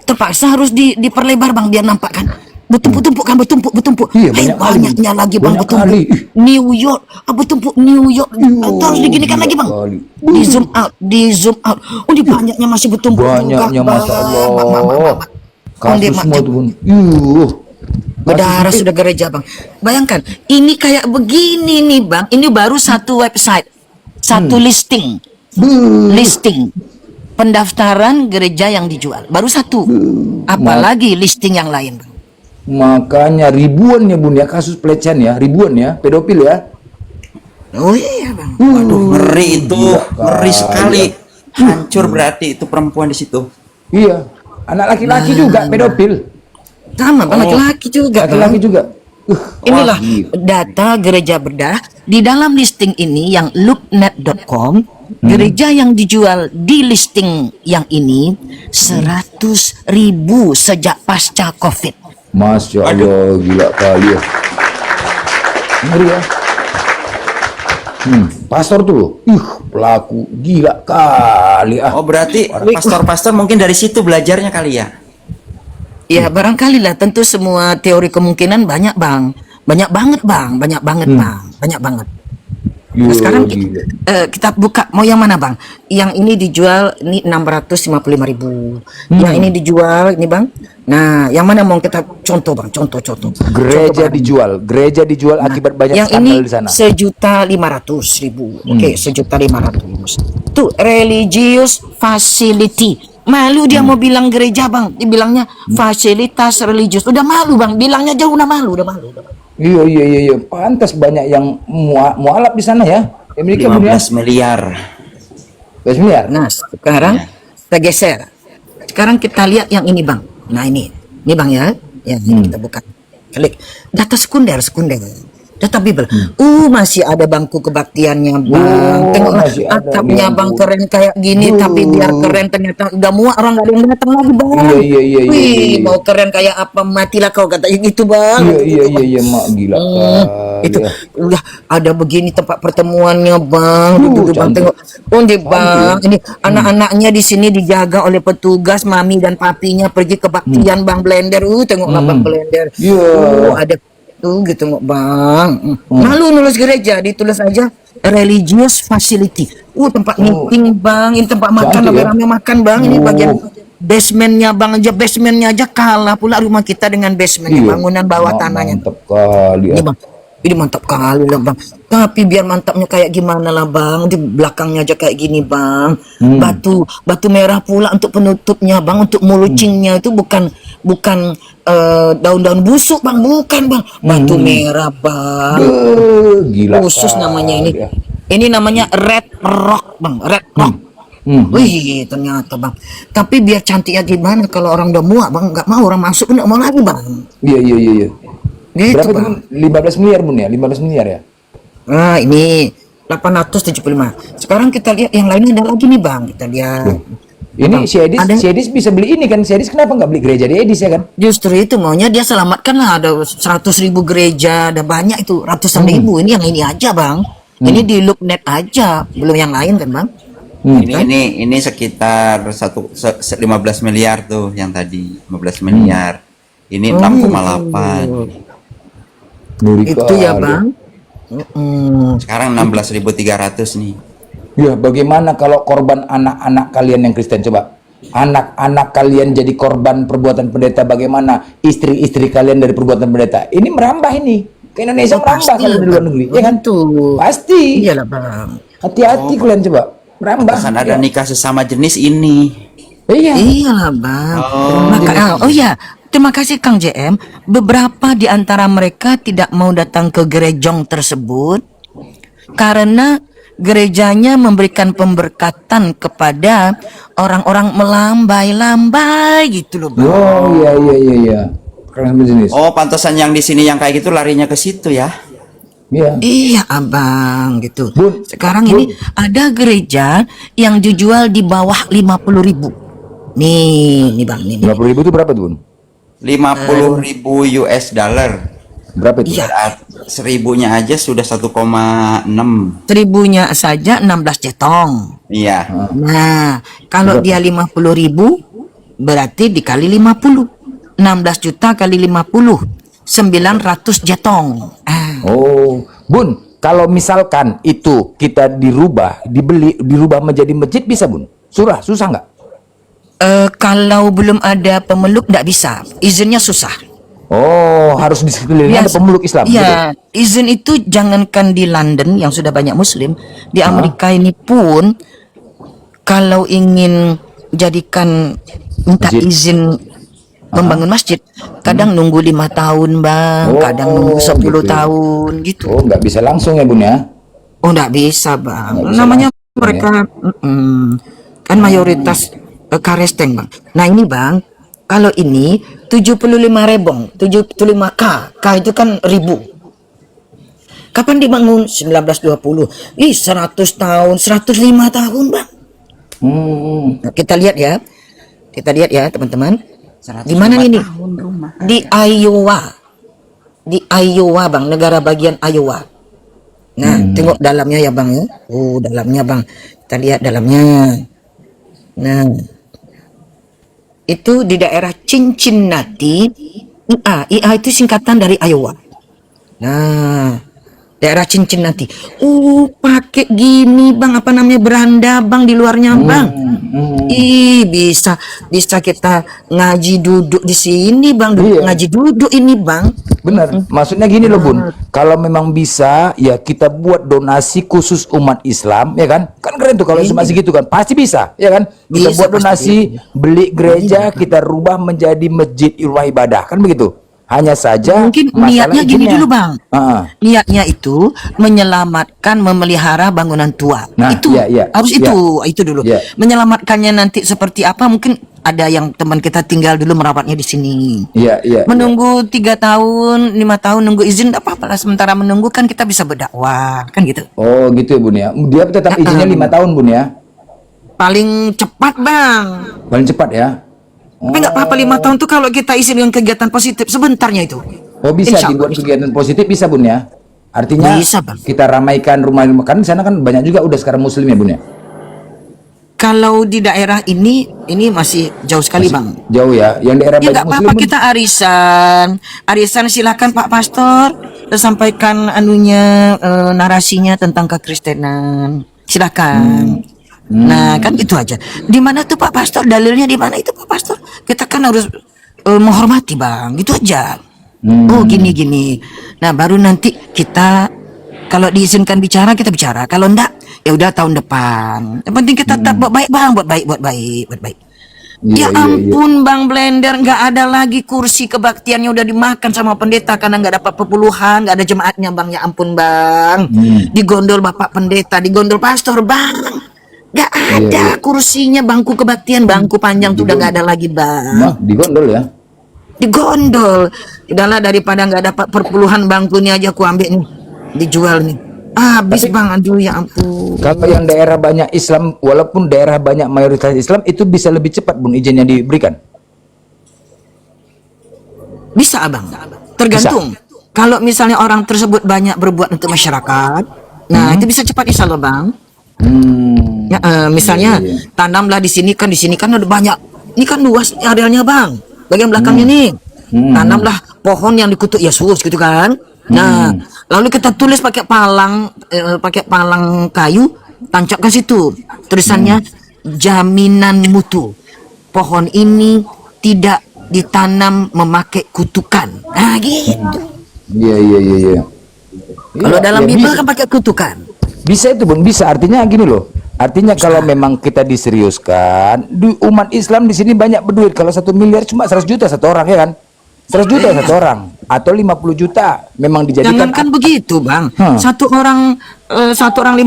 Terpaksa harus diperlebar bang biar nampak kan. Bertumpuk-tumpuk kan, bertumpuk. Iya, Eh, banyak kali. banyaknya lagi bang, Banyak bertumpuk. kali. New York, bertumpuk New York. Itu harus diginikan gila lagi bang. kali. Di zoom out. Oh, di banyaknya masih bertumpuk Banyaknya, juga, Bang. Masya Allah. Bang. Kasus Mak, semua Mak. tuh bun. Berdarah sudah gereja bang. Bayangkan, ini kayak begini nih bang. Ini baru satu website, satu listing, pendaftaran gereja yang dijual. Baru satu. Apalagi listing yang lain bang. Makanya ribuan ya bun ya, kasus pelecehan ya, ribuan ya, pedofil ya. Oh iya bang. Waduh, ngeri itu, Gila ngeri kali. sekali. Hancur berarti itu perempuan di situ. Iya, anak laki-laki juga pedofil. Sama bang, laki-laki juga. Laki-laki Bang. juga. Inilah Wah, gila. data gereja berdarah di dalam listing ini yang loopnet.com. Gereja yang dijual di listing yang ini 100.000 sejak pasca COVID. Masya Allah, gila kali ya. Ngeri ya. Pastor tuh, pelaku gila kali ah. Oh, berarti pastor-pastor mungkin dari situ belajarnya kali ya. Ya barangkali lah, tentu semua teori kemungkinan banyak bang. Banyak banget bang, banyak banget bang, banyak banget. Nah, Gila, sekarang gila. kita buka, mau yang mana bang? Yang ini dijual ini 655.000. Yang ini dijual ini bang. Nah, yang mana mau kita contoh bang? Contoh. Gereja Bang. dijual akibat banyak Yang ini skandal di sana. 1.500.000. Oke, 1.500.000. Tuh religious facility. Malu dia mau bilang gereja bang, dibilangnya fasilitas religius. Udah malu bang, bilangnya jauh udah malu. Iya. Pantas banyak yang mualaf di sana ya. Amerika bun ya. 15 miliar. 15 miliar. Nah, sekarang kita geser. Sekarang kita lihat yang ini bang. Nah ini bang ya. Ya ini kita buka. Klik data sekunder. Data Bible. Masih ada bangku kebaktiannya bang. Tengoklah masih ada atapnya bangku. bang keren kayak gini. Tapi biar keren ternyata udah muak, orang gak ada yang datang lagi bang. Iya. Wih, mau keren kayak apa, matilah kau kata gitu bang. Iya, mak gila kali. Itu ya. udah ada begini tempat pertemuannya bang. Duduk bang, cantik. tengok. Undi bang, ini anak-anaknya di sini dijaga oleh petugas, mami dan papinya pergi kebaktian bang Blender. Tengoklah bang Blender. Iya. Ada gitu nggak bang. Malu nulis gereja, ditulis aja religious facility. Tempat meeting bang, ini tempat makan, Cantik ya. rame-rame makan bang. Ini bagian basementnya aja kalah pula rumah kita dengan basementnya, Iya. bangunan bawah tanahnya. Mantap kali ya. Ini bang, ini mantap kali lah bang. Tapi biar mantapnya kayak gimana lah bang, di belakangnya aja kayak gini bang. Batu merah pula untuk penutupnya bang, untuk mulucingnya itu bukan daun-daun busuk bang, bukan bang. Batu merah bang. Gila Khusus kali namanya ini. ya. Ini namanya red rock bang, red rock. Wih ternyata bang. Tapi biar cantiknya gimana kalau orang udah muak bang, nggak mau orang masuk, nggak mau lagi bang. Iya. Gitu Berapa bang. tuh? 15 miliar bun ya? 15 miliar ya? Nah ini 875. Sekarang kita lihat yang lainnya ada lagi nih bang. Kita lihat. Ini si Edis bisa beli ini kan? Si Edis kenapa nggak beli gereja di Edis ya kan? Justru itu maunya dia selamatkan lah, ada 100.000 gereja, ada banyak itu ratusan ribu. Ini yang ini aja bang. Ini di Loopnet aja, belum yang lain kan bang? Ini sekitar 15 miliar tuh yang tadi 15 miliar. Ini 6,8. Itu ya bang. Sekarang 16.300 nih. Ya, bagaimana kalau korban anak-anak kalian yang Kristen? Coba, anak-anak kalian jadi korban perbuatan pendeta, bagaimana istri-istri kalian dari perbuatan pendeta? Ini merambah ini ke Indonesia, merambah kalau di luar negeri, ya kan? Pasti. Iyalah bang. Hati-hati kalian coba, merambah. Bahkan ada nikah sesama jenis ini. Iya. Iyalah bang. Oh ya, terima kasih Kang JM. Beberapa di antara mereka tidak mau datang ke gerejong tersebut karena gerejanya memberikan pemberkatan kepada orang-orang melambai-lambai gitu loh bang. Oh iya. Keren bisnis. Oh, pantesan yang di sini yang kayak gitu larinya ke situ ya. Iya. Iya abang gitu. Bun, Sekarang ini ada gereja yang dijual di bawah 50.000. Nih bang, nih. 50.000 itu berapa tuh, Bun? 50.000 US dollar. Berapa itu? Iya. Seribunya aja sudah 1,6. 1000-nya saja 16 jetong. Iya. Nah, kalau dia 50.000 berarti dikali 50. 16 juta kali 50. 900 jetong. Oh, Bun, kalau misalkan itu kita dirubah menjadi masjid bisa, Bun? Susah nggak? Kalau belum ada pemeluk nggak bisa. Izinnya susah. Oh, harus di sekelilingnya ada pemeluk Islam. gitu? Iya, izin itu jangankan di London yang sudah banyak Muslim, di Amerika ini pun kalau ingin minta Masjid. izin membangun masjid, kadang nunggu 5 tahun bang, kadang nunggu 10 gitu. tahun gitu. Oh, nggak bisa langsung ya, Bun ya? Oh, nggak bisa bang. Nggak bisa Namanya langsung, mereka kan mayoritas karesteng bang. Nah ini bang, kalau ini 75 rebong, 75 K itu kan ribu. Kapan dibangun? 1920. 100 tahun, 105 tahun bang. Nah, kita lihat ya teman-teman. Di mana ini? Di Iowa. Di Iowa bang, negara bagian Iowa. Nah, tengok dalamnya ya bang ya. Oh, dalamnya bang. Kita lihat dalamnya. Nah, itu di daerah Cincinnati. IA itu singkatan dari Iowa. Nah, daerah Cincinnati. Pakai gini bang, apa namanya, beranda bang di luarnya bang. Bisa kita ngaji duduk di sini bang, ngaji duduk ini bang. Benar. Maksudnya gini loh, Bun. Kalau memang bisa, ya kita buat donasi khusus umat Islam, ya kan? Kan keren tuh kalau cuma segitu kan. Pasti bisa, ya kan? Kita Bisa, buat pasti donasi, beli gereja, kita rubah menjadi masjid rumah ibadah, kan begitu? Hanya saja Mungkin masalah niatnya gini izinnya. dulu bang. Niatnya itu menyelamatkan, memelihara bangunan tua. Nah, itu iya. harus itu dulu. Iya. Menyelamatkannya nanti seperti apa? Mungkin ada yang teman kita tinggal dulu merawatnya di sini. Iya. Menunggu 3 tahun, 5 tahun nunggu izin, tidak apa-apa lah. Sementara menunggu kan kita bisa berdakwah, kan gitu. Oh, gitu ya, Bun ya. Dia tetap izinnya 5 tahun, Bun ya. Paling cepat bang. Paling cepat ya. Tapi nggak apa-apa 5 tahun tuh kalau kita isi dengan kegiatan positif sebentarnya itu. Oh, bisa Insya dibuat Allah. kegiatan positif bisa, Bun ya. Artinya Bisa, Bang. kita ramaikan rumah-rumah, kan di sana kan banyak juga udah sekarang Muslim ya, Bun ya. Kalau di daerah ini masih jauh sekali bang. Jauh ya. Yang daerah Ya banyak nggak Muslim, apa-apa, Bun. kita arisan silakan Pak Pastor sampaikan narasinya tentang kekristenan. Silakan. Nah kan itu aja. Di mana tuh Pak Pastor? Dalilnya di mana itu Pak Pastor? Kita kan harus menghormati bang. Gitu aja. Oh gini. Nah baru nanti kita kalau diizinkan bicara kita bicara. Kalau enggak ya udah tahun depan. Yang penting kita tetap buat baik bang, buat baik. Iya, Ya iya. ampun Bang Blender, nggak ada lagi kursi kebaktiannya, udah dimakan sama pendeta karena nggak dapat perpuluhan, nggak ada jemaatnya Bang. Ya ampun Bang, digondol Bapak Pendeta, digondol Pastor Bang, nggak ada kursinya, bangku kebaktian, bangku panjang tuh udah nggak ada lagi Bang. Nah, digondol ya. Digondol, udahlah daripada nggak dapat perpuluhan bangkunya aja aku ambil nih, dijual nih. Habis Bang, aduh ya ampun. Kalau yang daerah banyak Islam, walaupun daerah banyak mayoritas Islam, itu bisa lebih cepat, Bun, izinnya diberikan. Bisa Abang, tergantung. Kalau misalnya orang tersebut banyak berbuat untuk masyarakat, nah itu bisa cepat insya Allah Bang. Ya, misalnya tanamlah di sini kan ada banyak. Ini kan luas arealnya Bang. Bagian belakangnya nih. Tanamlah pohon yang dikutuk Yesus gitu kan. Nah, lalu kita tulis pakai palang kayu, tancapkan situ. Tulisannya jaminan mutu. Pohon ini tidak ditanam memakai kutukan. Nah, gitu. Iya. Kalau dalam Bible bisa. kan pakai kutukan. Bisa itu, Bun, bisa. Artinya gini loh. Artinya kalau memang kita diseriuskan, umat Islam di sini banyak berduit. Kalau 1 miliar cuma 100 juta satu orang, ya kan? 100 juta satu orang atau 50 juta memang dijadikan. Jangankan begitu Bang, satu orang 50.000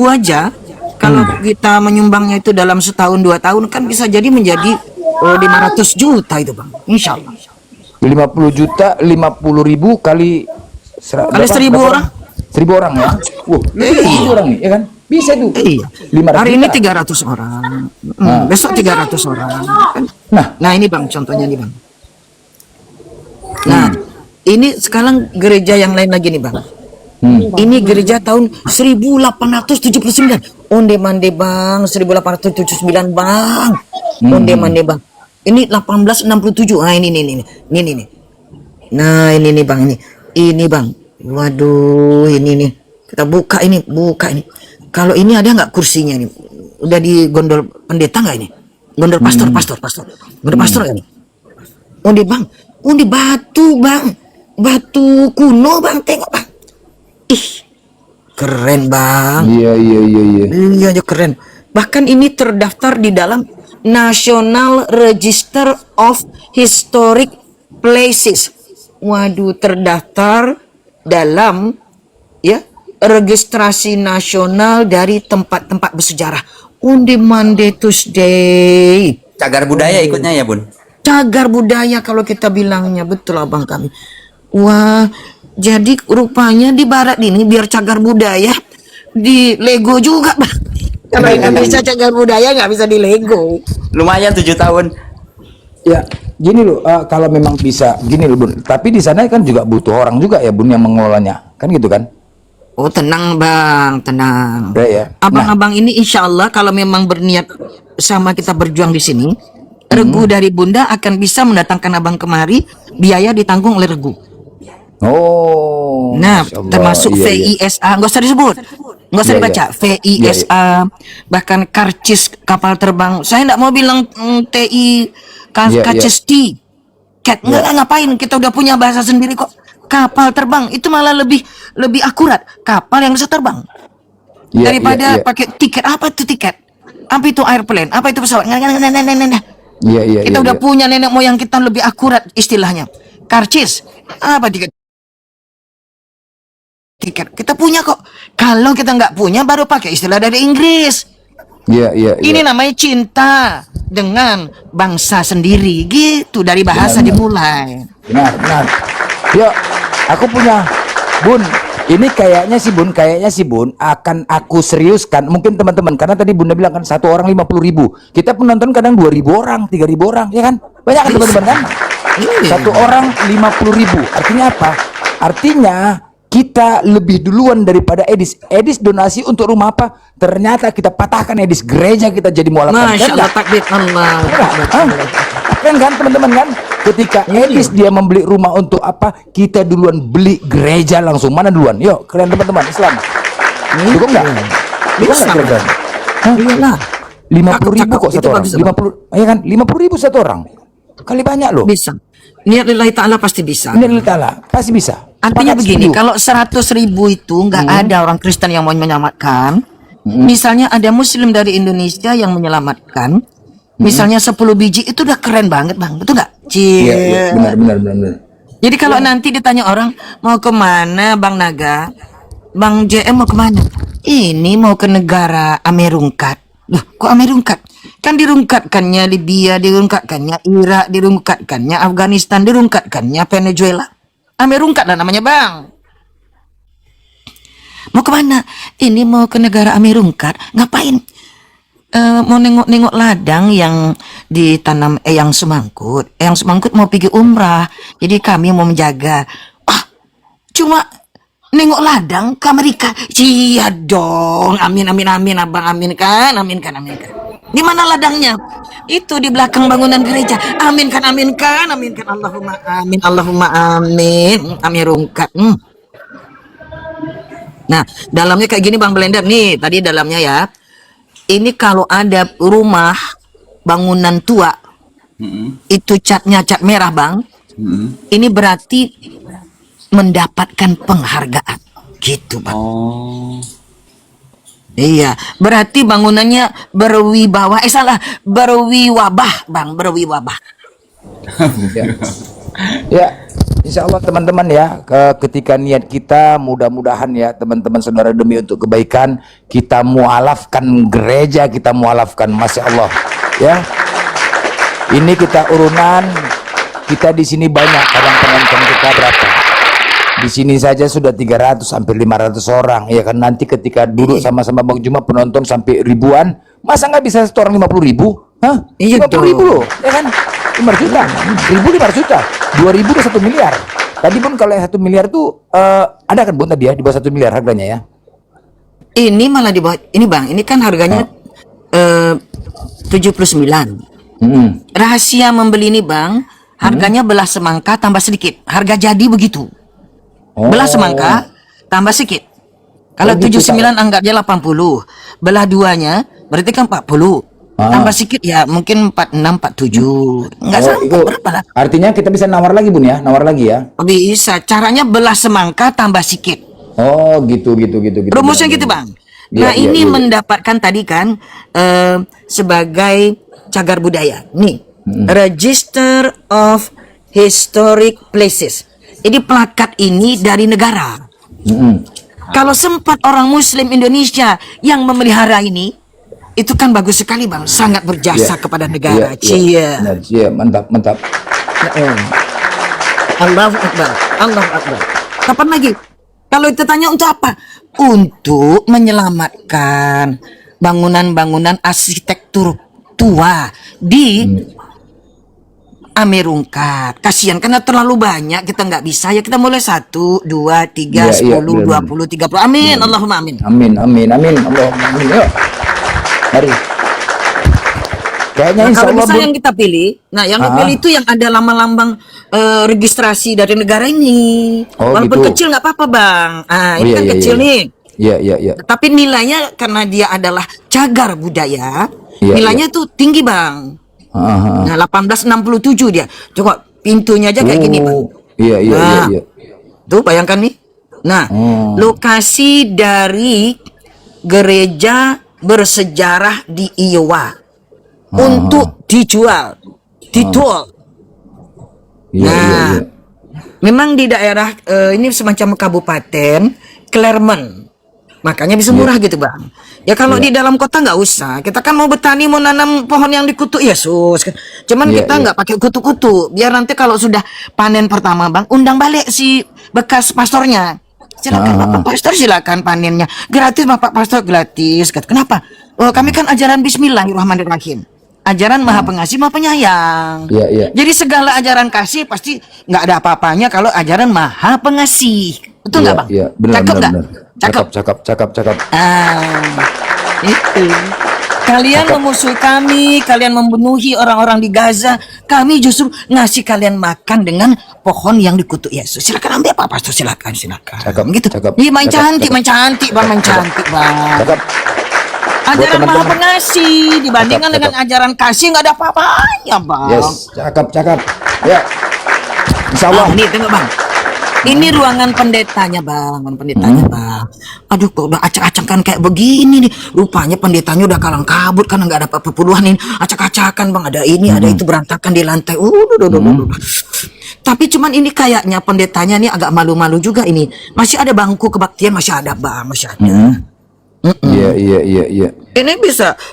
aja. Kalau kita menyumbangnya itu dalam setahun 2 tahun kan bisa jadi menjadi 500 juta itu Bang, insya Allah. 50 juta, 50.000 kali Kali 1.000 orang. 1.000 orang ya. 1.000 orang nih, ya kan? Bisa tuh. Iya. 500 Hari ini juta. 300 orang. Besok 300 orang. Nah, ini Bang contohnya nih Bang. Nah, ini sekarang gereja yang lain lagi nih Bang. Ini gereja tahun 1879. Onde mande Bang, 1879 Bang. Onde mande Bang. Ini 1867. Ah ini nih. Nah, ini nih Bang ini. Ini Bang. Waduh, ini nih. Kita buka ini. Kalau ini ada nggak kursinya ini? Udah di gondol pendeta nggak ini? Gondol pastor. Gondol pastor ini. Onde Bang. Onde batu Bang. Batu kuno Bang, tengok Bang. Ih, keren Bang. Iya. Iya aja keren. Bahkan ini terdaftar di dalam National Register of Historic Places. Waduh, terdaftar dalam ya registrasi nasional dari tempat-tempat bersejarah. Undi Monday Tuesday. Cagar budaya ikutnya ya Bun. Cagar budaya kalau kita bilangnya, betul abang kami. Wah, jadi rupanya di barat ini biar cagar budaya di Lego juga Bang. Kalau nggak bisa cagar budaya nggak bisa di Lego. Lumayan 7 tahun. Ya, gini loh, kalau memang bisa gini loh Bun. Tapi di sana kan juga butuh orang juga ya Bun yang mengelolanya, kan gitu kan? Oh tenang Bang, tenang. Udah ya. Abang-abang ini insya Allah kalau memang berniat sama kita berjuang di sini, regu dari Bunda akan bisa mendatangkan abang kemari, biaya ditanggung oleh regu. Oh. Nah, Masya Allah. termasuk Iya. VISA, nggak usah disebut, nggak usah Iya, dibaca. iya. VISA, bahkan karcis kapal terbang. Saya nggak mau bilang TI, Iya, karcis T. Cat, nggak ngapain? Kita udah punya bahasa sendiri kok. Kapal terbang itu malah lebih akurat. Kapal yang bisa terbang Iya, daripada iya. pakai tiket. Apa itu tiket? Apa itu airplane? Apa itu pesawat? Iya. Kita udah punya nenek moyang kita lebih akurat istilahnya. Karcis, apa tiket? Kita punya kok. Kalau kita nggak punya baru pakai istilah dari Inggris. Iya. Ini namanya cinta dengan bangsa sendiri gitu, dari bahasa dimulai. Benar. Yuk, aku punya Bun. Ini kayaknya sih Bun akan aku seriuskan. Mungkin teman-teman, karena tadi Bunda bilang kan satu orang 50.000. Kita penonton kadang 2.000 orang, 3.000 orang, ya kan? Banyak kan teman-teman kan? Satu orang 50.000. Artinya apa? Artinya kita lebih duluan daripada Edis. Edis donasi untuk rumah apa? Ternyata kita patahkan Edis, gereja kita jadi mualaf. Masya Allah, takbir Allah. Keren kan teman-teman kan? Ketika Edis dia membeli rumah untuk apa? Kita duluan beli gereja langsung. Mana duluan? Yuk, kalian teman-teman Islam. Dukung nggak? Dukung nggak kalian? Iyalah. 50.000 kok Cakep, satu itu orang. bagus, 50, ya kan? 50.000 satu orang. Kali banyak loh. Bisa. Niat lillahi ta'ala pasti bisa. Ini Allah Ta'ala pasti bisa. Artinya Sepakat, begini, setuju. kalau 100.000 itu nggak ada orang Kristen yang mau menyelamatkan, misalnya ada Muslim dari Indonesia yang menyelamatkan, misalnya 10 biji itu udah keren banget Bang, betul nggak? Iya, benar. Jadi kalau nanti ditanya orang mau kemana Bang Naga, Bang JM mau kemana? Ini mau ke negara Ameriungkat. Loh, kok Ameriungkat? Kan dirungkatkannya Libya, dirungkatkannya Irak, dirungkatkannya Afghanistan, dirungkatkannya Venezuela. Ameriungkat lah namanya Bang. Mau kemana? Ini mau ke negara Ameriungkat. Ngapain? Mau nengok-nengok ladang yang ditanam Eyang Semangkut. Eyang Semangkut mau pergi umrah. Jadi kami mau menjaga. Cuma nengok ladang ke Amerika. Iya dong. Amin abang, aminkan. Di mana ladangnya? Itu di belakang bangunan gereja. Aminkan. Allahumma amin. Amirungkat. Nah, dalamnya kayak gini Bang Blender nih. Tadi dalamnya ya. Ini kalau ada rumah bangunan tua, itu catnya cat merah Bang. Ini berarti mendapatkan penghargaan. Gitu Bang. Oh. Iya, berarti bangunannya berwibawa. Berwiwabah, Bang, berwiwabah. Ya, insya Allah teman-teman ya, ketika niat kita mudah-mudahan ya teman-teman saudara demi untuk kebaikan, kita mualafkan gereja, kita mualafkan, Masya Allah ya. Ini kita urunan, kita di sini banyak, kadang penonton kita berapa? di sini saja sudah 300 hampir 500 orang ya kan, nanti ketika duduk sama-sama Bang Juma penonton sampai ribuan, masa nggak bisa satu orang 50.000? Hah? Iya 50.000 loh, ya kan? 5 juta, 1.500 juta, 2.000 udah 1 miliar. Tadi Bun kalau yang 1 miliar tuh ada kan Bun tadi ya, di bawah 1 miliar harganya ya? Ini malah di bawah, ini Bang, ini kan harganya 79. Rahasia membeli ini Bang, harganya belah semangka tambah sedikit. Harga jadi begitu. Belah semangka tambah sedikit. Kalau gitu, 79 anggapnya 80. Belah duanya berarti kan 40. Tambah sedikit ya mungkin 46, 47. Enggak sampai itu berapa lah. artinya kita bisa nawar lagi Bun ya, nawar lagi ya? Bisa. Caranya belah semangka tambah sedikit. Oh gitu. Rumusnya gitu Bang. Iya, Nah iya, ini iya. mendapatkan tadi kan sebagai cagar budaya. Nih, Register of Historic Places. Ini plakat ini dari negara. Kalau sempat orang Muslim Indonesia yang memelihara ini, itu kan bagus sekali Bang. Sangat berjasa kepada negara. Iya, mantap. Allahu Akbar. Allahu Akbar. Kapan lagi? Kalau itu tanya untuk apa? Untuk menyelamatkan bangunan-bangunan arsitektur tua di Amerungkat. Kasihan karena terlalu banyak, kita nggak bisa ya, kita mulai 1, 2, 3, 10, 20, 30. Amin. Allahumma amin. Amin. Allahumma amin. Yuk. Mari. Kayaknya Nah, insya kalau Allah bisa Bun. yang kita pilih, nah yang dipilih itu yang ada lambang-lambang registrasi dari negara ini. Oh, Walaupun gitu. kecil nggak apa-apa Bang. Ah, ini iya, kan iya, kecil iya. nih. Iya. Tapi nilainya karena dia adalah cagar budaya, Iya, nilainya tuh tinggi Bang. Ah. Nah 1867 dia. Coba pintunya aja kayak gini Bang. Iya. Nah, tuh bayangkan nih. Nah, lokasi dari gereja bersejarah di Iowa untuk dijual, dijual. Iya. Memang di daerah ini semacam kabupaten Claremont. Makanya bisa murah gitu Bang. Ya kalau di dalam kota nggak usah. Kita kan mau bertani, mau nanam pohon yang dikutuk Yesus. Cuman Iya, kita iya. nggak pakai kutu-kutu. Biar nanti kalau sudah panen pertama Bang, undang balik si bekas pastornya. Silakan Bapak Pastor, silakan panennya. Gratis Bapak Pastor, gratis. Kenapa? Oh, kami kan ajaran Bismillahirrahmanirrahim. Ajaran Maha Pengasih, Maha Penyayang. Iya. Jadi segala ajaran kasih pasti nggak ada apa-apanya kalau ajaran Maha Pengasih. Betul nggak Bang? Iya, benar. Cakep nggak? Cakep. Cakep. Itu. Kalian memusuhi kami, kalian membunuhi orang-orang di Gaza. Kami justru ngasih kalian makan dengan pohon yang dikutuk Yesus. Silakan ambil apa Pastor, silakan. Cakep, Gitu. cakep, Iya, main cakep, cantik Bang, main cantik Bang. Cakep. Ajaran Buat Maha teman-teman. Pengasih dibandingkan Cakep, dengan ajaran kasih nggak ada apa-apanya Bang. Yes, cakep. Ya. Insya Allah. Ini tengok Bang. Ini ruangan pendetanya Bang, Bang. Aduh kok udah acak-acakan kayak begini nih. Rupanya pendetanya udah kalang kabut karena nggak ada apa-apa puluhan ini. Acak-acakan Bang, ada ini, ada itu berantakan di lantai. Tapi cuman ini kayaknya pendetanya nih agak malu-malu juga ini. Masih ada bangku kebaktian, masih ada Bang, masih ada. Iya. Ini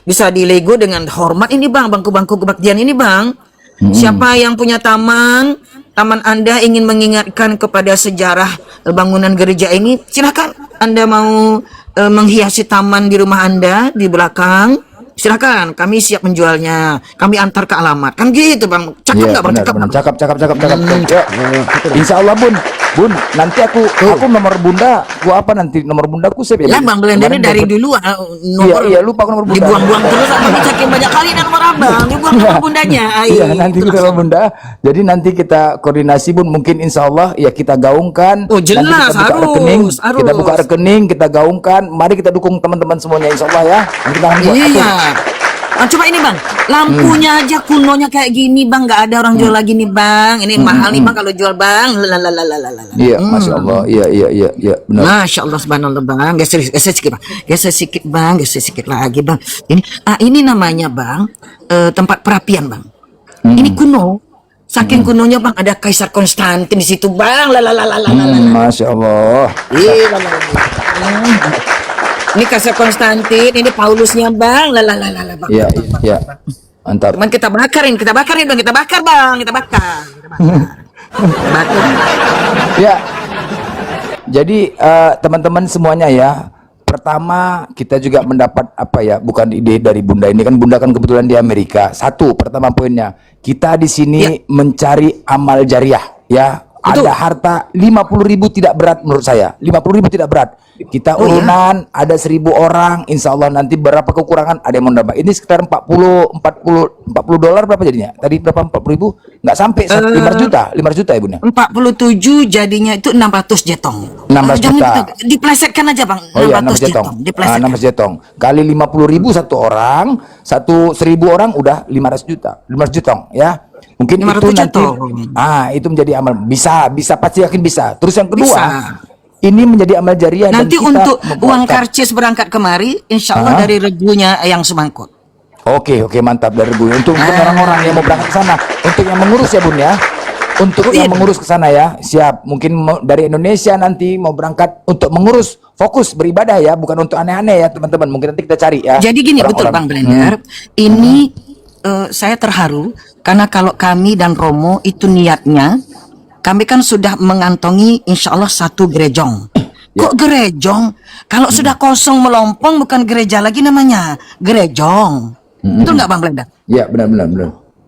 bisa dilego dengan hormat ini Bang, bangku-bangku kebaktian ini Bang. Siapa yang punya taman Anda ingin mengingatkan kepada sejarah bangunan gereja ini, silakan Anda mau menghiasi taman di rumah Anda di belakang, silakan, kami siap menjualnya, kami antar ke alamat, kan gitu Bang. Cakep nggak Bang? Cakep, Bang? Cakep. Ya. Insya Allah Bun, nanti aku nomor bunda, apa nanti nomor bundaku save Ya Bang Belanda ini dari dulu nomor Iya, lupa aku nomor bunda. dibuang-buang terus Abang saking banyak kali nomor Abang dibuang nomor bundanya. Iya, nanti kita nomor bunda. Jadi nanti kita koordinasi Bun, mungkin insya Allah ya kita gaungkan. Oh, Nanti jelas, kita buka harus, rekening, harus. kita buka rekening, kita gaungkan. Mari kita dukung teman-teman semuanya insya Allah ya. Nanti kita akan buat Iya. atur. Coba ini Bang, lampunya aja kunonya kayak gini Bang, nggak ada orang jual lagi nih Bang. Ini mahal nih Bang kalau jual Bang. Iya, masya Allah. Iya, benar. Masya Allah subhanallah Bang. Geser sedikit Bang. Geser sedikit lagi Bang. Ini namanya Bang tempat perapian Bang. Ini kuno. Saking kunonya Bang, ada Kaisar Konstantin di situ Bang. Masya Allah. Iya. Ini Kaisar Konstantin, ini Paulusnya Bang. Bang. Iya. Mantap. Cuman kita bakarin Bang, kita bakar. Ya. Jadi teman-teman semuanya ya, pertama kita juga mendapat apa ya, bukan ide dari Bunda ini kan, Bunda kan kebetulan di Amerika. Satu, pertama poinnya, kita di sini mencari amal jariah ya. Betul. Ada harta 50.000 tidak berat menurut saya. 50.000 tidak berat. Kita urunan ada 1.000 orang, insya Allah nanti berapa kekurangan ada yang mau nambah. Ini sekitar 40 dolar berapa jadinya? Tadi berapa 40.000? Nggak sampai 500 juta, 500 juta ya Bunda. 47 jadinya itu 600 jetong. 16 Jangan juta. kita diplesetkan aja Bang. Oh iya, 600 jetong. Diplesetkan. 16 jetong. Kali 50.000 satu orang, 1.000 orang udah 500 juta. 500 jetong ya. Mungkin 500 itu nanti jetong. itu menjadi amal. Bisa pasti yakin bisa. Terus yang kedua, Bisa. ini menjadi amal jariah Nanti dan kita untuk membuat- uang karcis berangkat kemari, insya Allah dari regunya yang semangkut. Oke, mantap dari Bu. Untuk orang-orang yang mau berangkat ke sana, untuk yang mengurus ya Bun ya. Untuk Oh, yang iya. mengurus ke sana ya, siap. Mungkin dari Indonesia nanti mau berangkat untuk mengurus, fokus beribadah ya, bukan untuk aneh-aneh ya teman-teman. Mungkin nanti kita cari ya. Jadi gini, betul orang-orang. Bang Blender. Ini saya terharu karena kalau kami dan Romo itu niatnya, kami kan sudah mengantongi insya Allah satu gerejong. Kok gerejong? Kalau sudah kosong melompong bukan gereja lagi namanya, gerejong. Betul nggak Bang Blender? Ya, benar.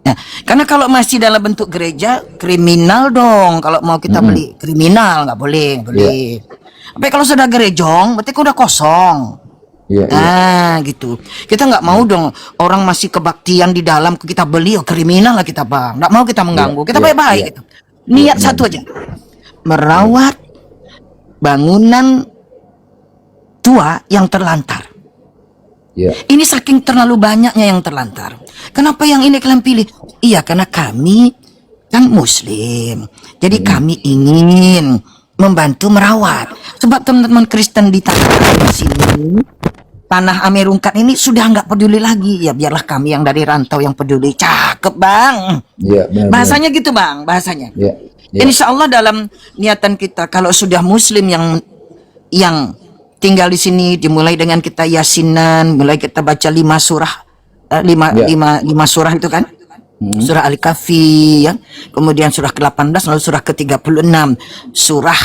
Nah, karena kalau masih dalam bentuk gereja, kriminal dong. Kalau mau kita beli kriminal nggak boleh. Tapi kalau sudah gerejong, berarti udah kosong. Iya. Ah, gitu. Kita nggak mau dong orang masih kebaktian di dalam kita beli, kriminal lah kita Bang. Nggak mau kita mengganggu. Kita baik-baik. Gitu. Niat satu aja, merawat bangunan tua yang terlantar. Iya. Ini saking terlalu banyaknya yang terlantar. Kenapa yang ini kalian pilih? Iya, karena kami kan Muslim. Jadi kami ingin membantu merawat. Sebab teman-teman Kristen di tanah sini, tanah Amerungkat ini sudah nggak peduli lagi. Ya biarlah kami yang dari rantau yang peduli. Cakep Bang. Iya, benar. Bahasanya gitu Bang, bahasanya. Iya. Insya Allah dalam niatan kita kalau sudah Muslim yang tinggal di sini dimulai dengan kita yasinan, mulai kita baca 5 surah, 5 surah itu kan, surah Al-Kahfi, ya, kemudian surah ke-18, lalu surah ke-36, surah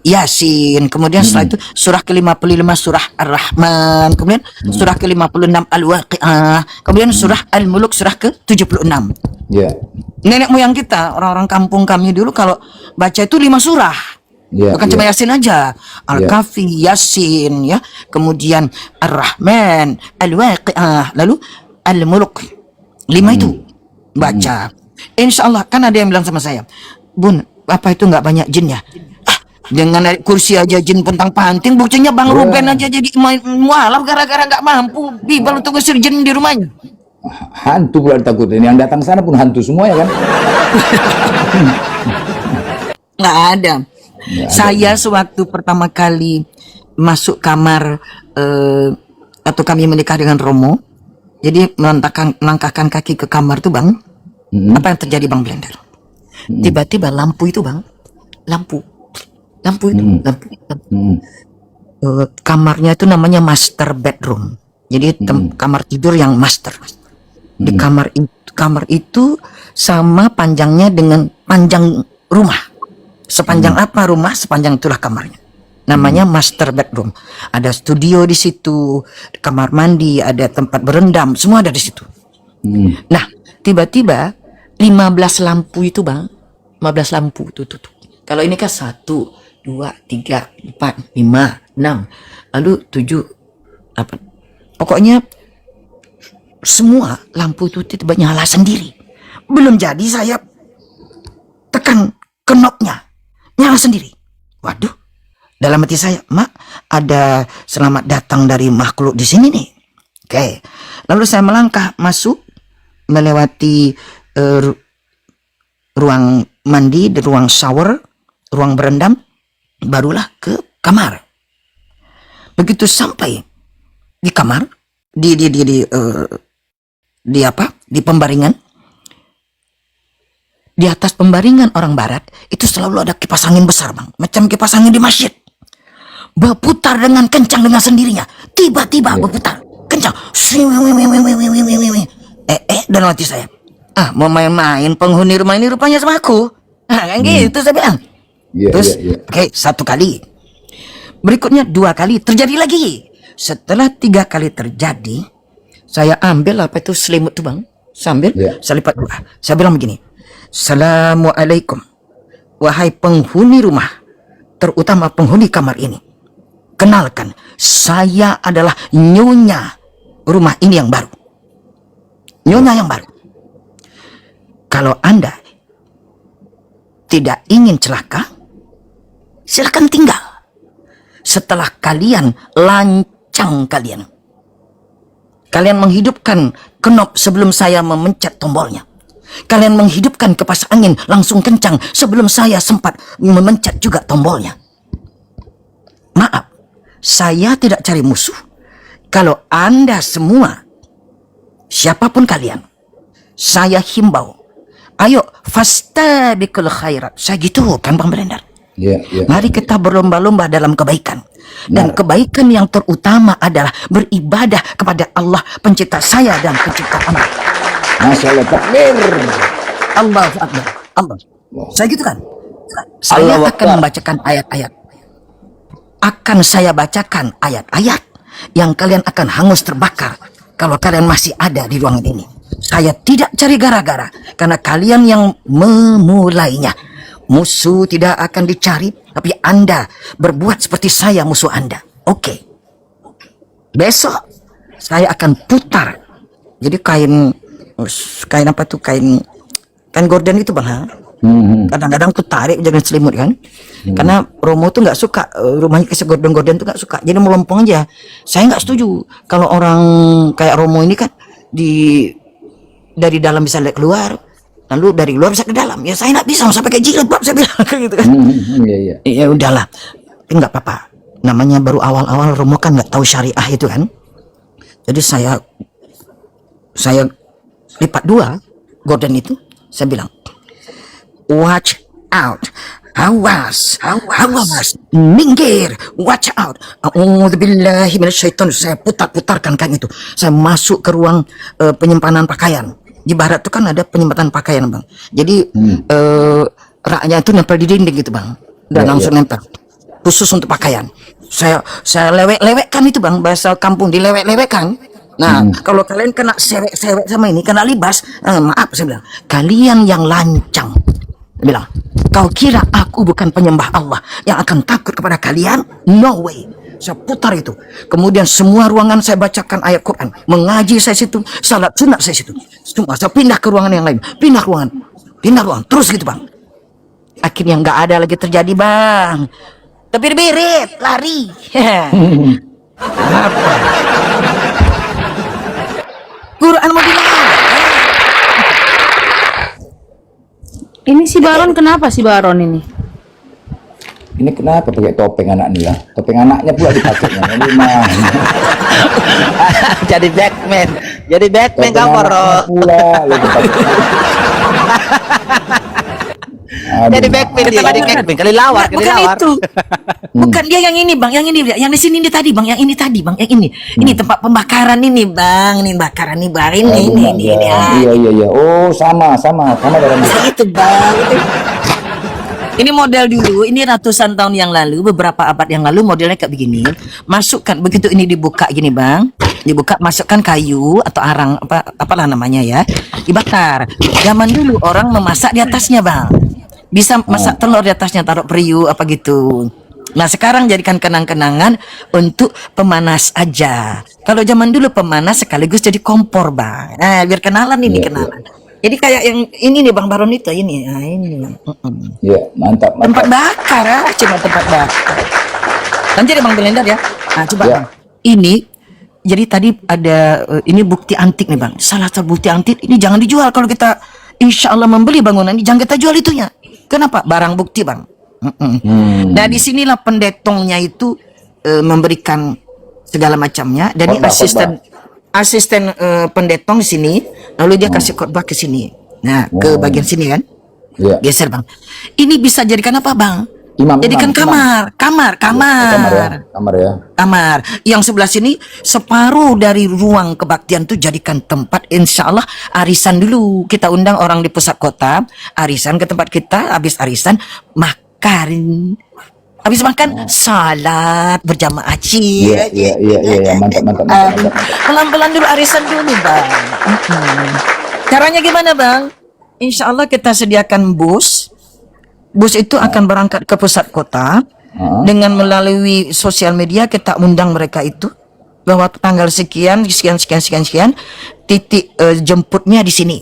Yasin, kemudian setelah itu surah ke-55 surah Ar-Rahman, kemudian surah ke-56 Al-Waqi'ah, kemudian surah Al-Muluk surah ke-76. Iya. Nenek moyang kita, orang-orang kampung kami dulu kalau baca itu 5 surah. Iya, Bukan iya. cuma Yasin aja. Al-Kahfi, Yasin, ya. Kemudian Ar-Rahman, Al-Waqi'ah, lalu Al-Muluk. 5 itu baca. Insya Allah, kan ada yang bilang sama saya, Bun, apa itu nggak banyak jin ya? Dengan naik kursi aja jin pontang-panting, buktinya Bang Ruben aja jadi mualaf gara-gara nggak mampu bibal untuk ngusir jin di rumahnya. Hantu pula ditakutin. Yang datang sana pun hantu semua ya kan? Nggak ada. Saya sewaktu pertama kali masuk kamar atau kami menikah dengan Romo, jadi melangkahkan kaki ke kamar tuh Bang, apa yang terjadi Bang Blender? Tiba-tiba lampu itu Bang, lampu itu, kamarnya itu namanya master bedroom. Jadi kamar tidur yang master. Di kamar itu sama panjangnya dengan panjang rumah. Sepanjang apa rumah, sepanjang itulah kamarnya. Namanya master bedroom. Ada studio di situ, kamar mandi, ada tempat berendam, semua ada di situ. Nah, tiba-tiba 15 lampu itu Bang, 15 lampu tuh. Kalau ini kan 1, 2, 3, 4, 5, 6, lalu 7, 8. Pokoknya semua lampu itu tiba-tiba nyala sendiri. Belum jadi saya tekan knopnya, nyala sendiri. Waduh, dalam hati saya, Mak, ada selamat datang dari makhluk di sini nih. Oke, lalu saya melangkah masuk, melewati ruang mandi, ruang shower, ruang berendam, barulah ke kamar. Begitu sampai di kamar, di pembaringan, di atas pembaringan orang barat itu selalu ada kipas angin besar Bang, macam kipas angin di masjid, berputar dengan kencang dengan sendirinya, tiba-tiba berputar kencang, dalam hati saya, mau main-main penghuni rumah ini rupanya sama aku, kan gitu saya bilang. Iya, Terus, iya, iya. oke, 1 kali. Berikutnya 2 kali, terjadi lagi. Setelah 3 kali terjadi, saya ambil apa itu selimut tuh bang, sambil Iya. saya lipat 2. Saya bilang begini, Assalamualaikum, wahai penghuni rumah, terutama penghuni kamar ini. Kenalkan, saya adalah nyonya rumah ini yang baru. Nyonya yang baru. Kalau Anda tidak ingin celaka, silakan tinggal. Setelah kalian lancang kalian menghidupkan knop sebelum saya memencet tombolnya. Kalian menghidupkan kipas angin langsung kencang sebelum saya sempat memencet juga tombolnya. Maaf, saya tidak cari musuh. Kalau Anda semua, siapapun kalian, saya himbau, ayo fastabiqul khairat. Saya gitu kan Bang Belendar. Iya, iya. Mari kita berlomba-lomba dalam kebaikan. Dan kebaikan yang terutama adalah beribadah kepada Allah, pencipta saya dan pencipta Anda. Masya Allah, takbir. Allahu Akbar. Allah. Wow. Saya gitu kan. Saya Allahu akan Akbar. membacakan ayat-ayat. Akan saya bacakan ayat-ayat yang kalian akan hangus terbakar kalau kalian masih ada di ruangan ini. Saya tidak cari gara-gara karena kalian yang memulainya. Musuh tidak akan dicari, tapi Anda berbuat seperti saya musuh Anda. Oke. Besok saya akan putar. Jadi kain apa tuh, kain gorden itu Bang, ha? Kadang-kadang aku tarik jangan selimut kan. Karena Romo tuh nggak suka rumahnya kasih gorden-gorden tuh nggak suka. Jadi melompong aja. Saya nggak setuju kalau orang kayak Romo ini kan dari dalam bisa lihat keluar, lalu dari luar bisa ke dalam. Ya saya nggak bisa sampai kayak jilbab saya bilang gitu kan. Iya, iya. Ya udahlah, tapi nggak apa-apa. Namanya baru awal-awal Romo kan nggak tahu syariah itu kan. Jadi saya lipat 2 gorden itu. Saya bilang, watch out, awas, minggir, watch out. A'udzubillahi minasyaitonir. Saya putar-putarkan kain itu. Saya masuk ke ruang penyimpanan pakaian. Di barat itu kan ada penyimpanan pakaian Bang. Jadi raknya itu nempel di dinding gitu Bang. Dan langsung nempel. Khusus untuk pakaian. Saya lewek-lewekkan itu Bang, bahasa kampung dilewek-lewekkan. Nah, kalau kalian kena sewek-sewek sama ini, kena libas, maaf saya bilang, kalian yang lancang. Dia bilang, kau kira aku bukan penyembah Allah yang akan takut kepada kalian? No way. Saya putar itu. Kemudian semua ruangan saya bacakan ayat Quran. Mengaji saya situ, salat sunat saya situ. Semua saya pindah ke ruangan yang lain. Pindah ruangan. Terus gitu Bang. Akhirnya nggak ada lagi terjadi Bang. Terbirit, lari. Apa? Quran mau dilarang. Ini si Baron kenapa si Baron ini? Ini kenapa pakai topeng anak nih ya? Topeng anaknya pula dipakainya. Ini mah. Jadi Batman Topeng kamu anaknya pula lagi pakai. Aduh, Jadi Batman dia jadi Batman kali lawar. Bukan itu. Bukan dia yang ini Bang, yang ini yang di sini ini tadi Bang, yang ini tadi Bang, yang ini. Ini tempat pembakaran ini Bang, ini bakaran nih Bang, ini. Iya. Oh, sama dalam Itu Bang. Ini model dulu, ini ratusan tahun yang lalu, beberapa abad yang lalu modelnya kayak begini. Masukkan begitu ini dibuka gini Bang. Dibuka, masukkan kayu atau arang apalah namanya ya. Dibakar. Zaman dulu orang memasak di atasnya Bang. Bisa masak telur di atasnya, taruh periuk apa gitu. Nah sekarang jadikan kenang-kenangan untuk pemanas aja. Kalau zaman dulu pemanas sekaligus jadi kompor Bang. Nah biar kenalan ini kenalan. Jadi kayak yang ini nih Bang Baron itu ini. Nah ini. Iya, mantap. Tempat bakar cuma tempat bakar. Nanti ada Bang Belendar ya. Nah coba Ya. Bang. Ini jadi tadi ada ini bukti antik nih Bang. Salah satu bukti antik ini jangan dijual kalau kita insya Allah membeli bangunan ini, jangan kita jual itunya. Kenapa? Barang bukti Bang. Nah disinilah pendetongnya itu memberikan segala macamnya. Dan ini asisten pendetong di sini, lalu dia kasih khotbah ke sini. Nah ke bagian sini kan, geser Bang. Ini bisa jadikan apa Bang? Jadikan kamar ya. Kamar. Yang sebelah sini separuh dari ruang kebaktian tuh jadikan tempat insya Allah arisan dulu. Kita undang orang di pusat kota, arisan ke tempat kita, habis arisan makan. Habis makan salat berjamaah. Iya, mantap. Pelan-pelan dulu, arisan dulu bang. Caranya gimana bang? Insya Allah kita sediakan bus. Bus itu akan berangkat ke pusat kota. Dengan melalui sosial media kita undang mereka itu bahwa tanggal sekian, titik jemputnya di sini.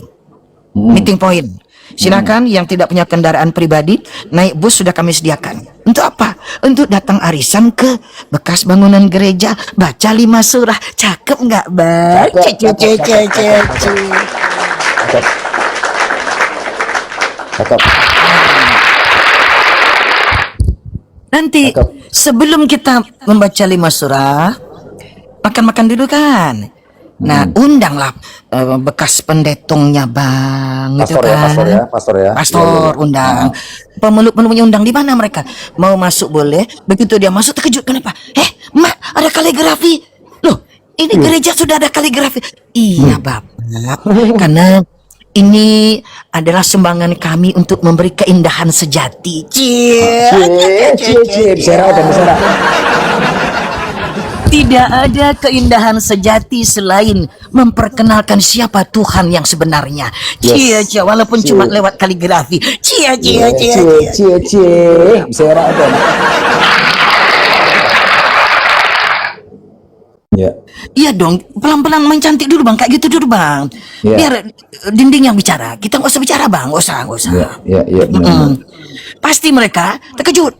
Meeting point. Silakan yang tidak punya kendaraan pribadi naik bus sudah kami sediakan. Untuk apa? Untuk datang arisan ke bekas bangunan gereja, baca 5 surah. Cakep nggak bang? Cakep. Nanti sebelum kita membaca 5 surah, makan-makan dulu kan. Nah, undanglah bekas pendetongnya bang, gitu kan? Pastor ya. Pastor undang, pemeluk-pemeluknya undang. Di mana mereka? Mau masuk boleh. Begitu dia masuk terkejut, kenapa? Mak, ada kaligrafi. Loh, ini gereja sudah ada kaligrafi. Iya bapak, karena ini adalah sumbangan kami untuk memberi keindahan sejati. Tidak ada keindahan sejati selain memperkenalkan siapa Tuhan yang sebenarnya. Walaupun cuma lewat kaligrafi. Bersera ada. Iya dong, pelan-pelan main cantik dulu bang, kayak gitu dulu bang. Biar dinding yang bicara, kita nggak usah bicara bang, nggak usah. Iya. Pasti mereka terkejut,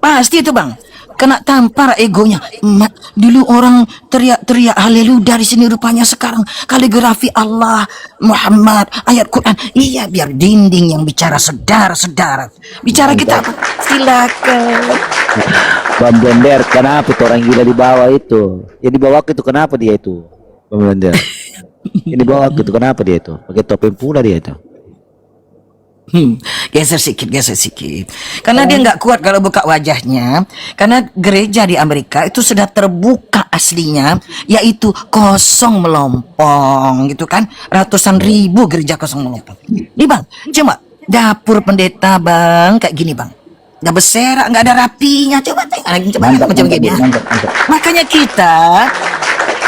pasti itu bang. Kena tampar egonya. Mak, dulu orang teriak-teriak haleluya dari sini, rupanya sekarang kaligrafi Allah, Muhammad, ayat Quran. Iya, biar dinding yang bicara, saudara-saudara. Bicara kita apa? Silakan. Bang Blender, kenapa tuh orang gila di bawah itu? Yang di bawah itu kenapa dia itu? Bang Blender. Yang di bawah itu kenapa dia itu? Pakai topeng pula dia itu. Geser sikit. Karena dia nggak kuat kalau buka wajahnya. Karena gereja di Amerika itu sudah terbuka aslinya, yaitu kosong melompong, gitu kan? Ratusan ribu gereja kosong melompong. Nih bang, coba dapur pendeta bang, kayak gini bang. Nggak berserak, nggak ada rapinya. Coba macam gini. Makanya kita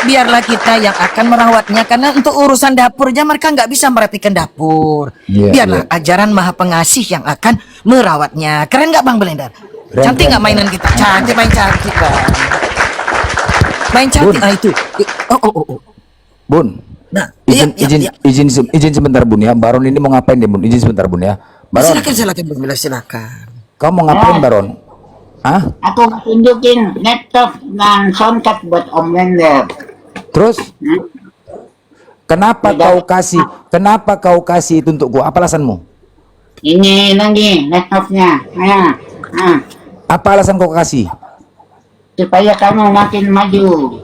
biarlah kita yang akan merawatnya, karena untuk urusan dapurnya mereka nggak bisa merapikan dapur. Biarlah ajaran Maha Pengasih yang akan merawatnya. Keren nggak bang Belendar? Cantik nggak mainan kita? Main cantik bang. Main cantik. Nah itu. Bun. Nah, izin sebentar Bun ya. Baron ini mau ngapain dia Bun? Izin sebentar Bun ya. Baron. Silakan Bang Bela, silakan. Kau mau ngapain Baron? Hah? Aku mau tunjukin laptop dan soundcard buat Om Blender. Terus? Kenapa kau kasih itu untuk gua? Apa alasanmu? Ini lagi laptopnya. Apa alasan kau kasih? Supaya kamu makin maju.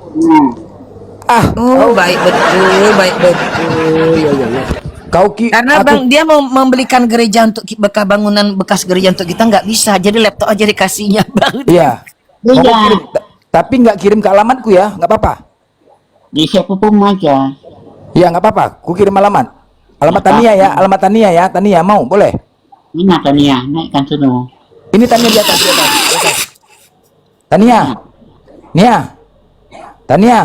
Baik betul. Karena bang dia mau membelikan gereja untuk bekas gereja untuk kita, nggak bisa. Jadi laptop aja dikasihnya bang. Iya. Tapi nggak kirim ke alamatku ya, nggak apa-apa. Di siapapun aja. Iya nggak apa-apa. Ku kirim alamat. Alamat Tania ya. Tania mau boleh? Ini Tania, naikkan dulu. Ini Tania di atas. Tania.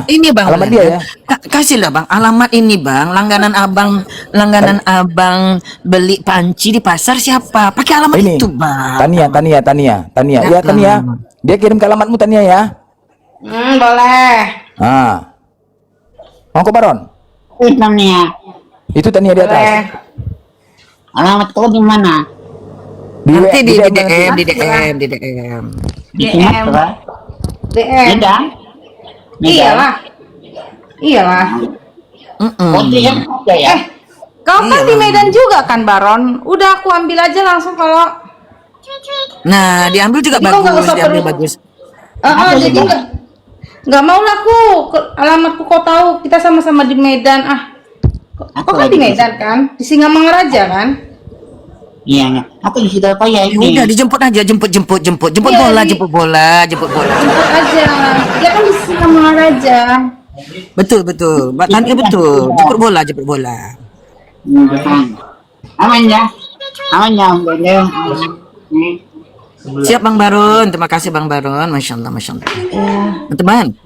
Ini bang. Alamat dia ya. Kasihlah bang alamat ini bang. Langganan abang beli panci di pasar siapa? Pakai alamat Ini. itu bang. Tania. Ya Tania. Dia kirim ke alamatmu Tania ya. Boleh. Mau ke Baron? Tania. Itu Tania di atas. Alamat kau di mana? Nanti di DM. Medan. Iyalah. Oh, DM ada ya? Kau kan di Medan juga kan Baron? Udah aku ambil aja langsung kalau. Nah diambil juga Jadi kau nggak bagus. usah Diambil perlu- bagus. Jadi nggak mau lah aku. Alamatku kau tahu, kita sama-sama di Medan. Kau kan di Medan kan? Di Singamangaraja kan? Iya, aku di situ apa ya Ya ini? udah dijemput aja, jemput Iya, bola. Jemput aja. Dia kan di Singamangaraja. Betul. Mbak Tania betul. Jemput bola. Aman ya, Om Blender. Siap Bang Baron, terima kasih Bang Baron, masya Allah, masya Allah. Teman,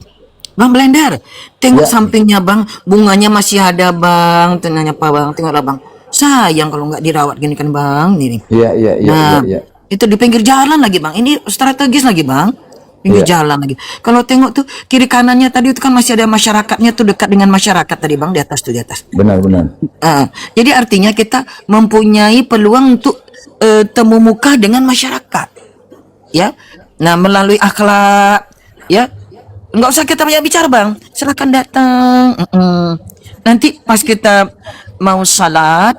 Bang Blender, tengok sampingnya Bang, bunganya masih ada Bang, tenangnya apa Bang, tengoklah Bang. Sayang kalau nggak dirawat gini kan Bang, ini. Iya. Nah, itu di pinggir jalan lagi Bang, ini strategis lagi Bang. Pinggir jalan lagi. Kalau tengok tuh kiri kanannya tadi itu kan masih ada masyarakatnya tuh, dekat dengan masyarakat tadi Bang, di atas tuh, di atas. Benar. Jadi artinya kita mempunyai peluang untuk temu muka dengan masyarakat, ya. Nah melalui akhlak, ya. Nggak usah kita banyak bicara Bang, silakan datang. Nanti pas kita mau salat,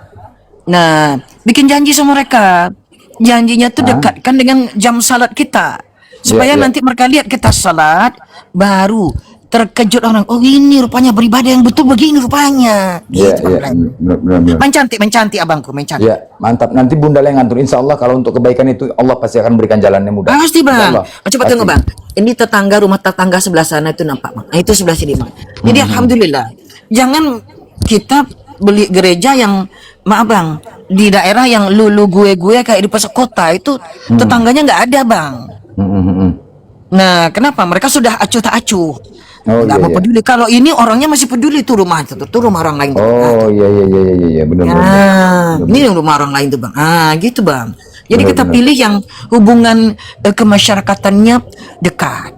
nah bikin janji sama mereka. Janjinya tuh dekatkan dengan jam salat kita. Supaya nanti mereka lihat kita salat, baru terkejut orang. Oh ini rupanya beribadah yang betul begini rupanya. Gitu, Benar. mencantik abangku, mencantik. Ya, mantap. Nanti Bunda lah yang ngatur. Insya Allah kalau untuk kebaikan itu Allah pasti akan berikan jalannya mudah. Pasti Bang. Insya Allah. Coba Pasti. tengok Bang. Ini rumah tetangga sebelah sana itu nampak Bang. Nah, itu sebelah sini Bang. Jadi alhamdulillah. Jangan kita beli gereja yang maaf Bang, di daerah yang lu gue kayak di pusat kota itu tetangganya nggak ada Bang. Nah, kenapa? Mereka sudah acuh tak acuh. Nggak mau peduli. Kalau ini orangnya masih peduli tuh rumah itu, tuh rumah orang lain. Oh iya benar. Ini yang rumah orang lain tuh Bang. Gitu Bang. Jadi kita pilih yang hubungan kemasyarakatannya dekat.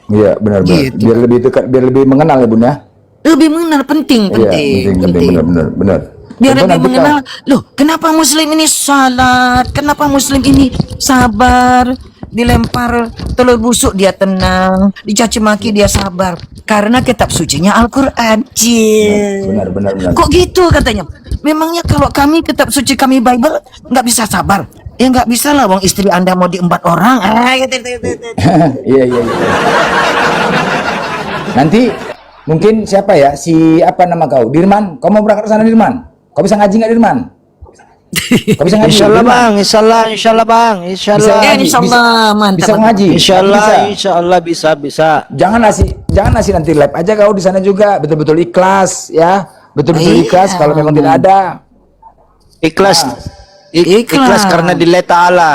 Iya benar. Gitu. Biar lebih dekat, biar lebih mengenal ya Bun ya. Lebih mengenal penting. Iya, penting. Benar. Biar Contoh lebih nanti mengenal, loh kenapa muslim ini salat, kenapa muslim ini sabar, dilempar telur busuk dia tenang, dicaci maki dia sabar, karena kitab sucinya Al-Quran. Benar. Kok gitu katanya? Memangnya kalau kami kitab suci kami Bible nggak bisa sabar? Ya nggak bisa lah, wong istri Anda mau diembat orang. Iya. Nanti mungkin siapa ya, si apa nama kau, Dirman, kau mau berangkat ke sana Dirman? Kau bisa ngaji nggak Dirman? Kau bisa ngaji? Insyaallah Dirman? Bang, insyaallah Bang, insyaallah. Insyaallah mantap. Bisa ngaji? Insyaallah bisa. Jangan nasi nanti live aja kau di sana juga, betul-betul ikhlas ya, betul-betul ikhlas. Kalau memang tidak ada, Ikhlas. Ikhlas karena dilillahi ta'ala.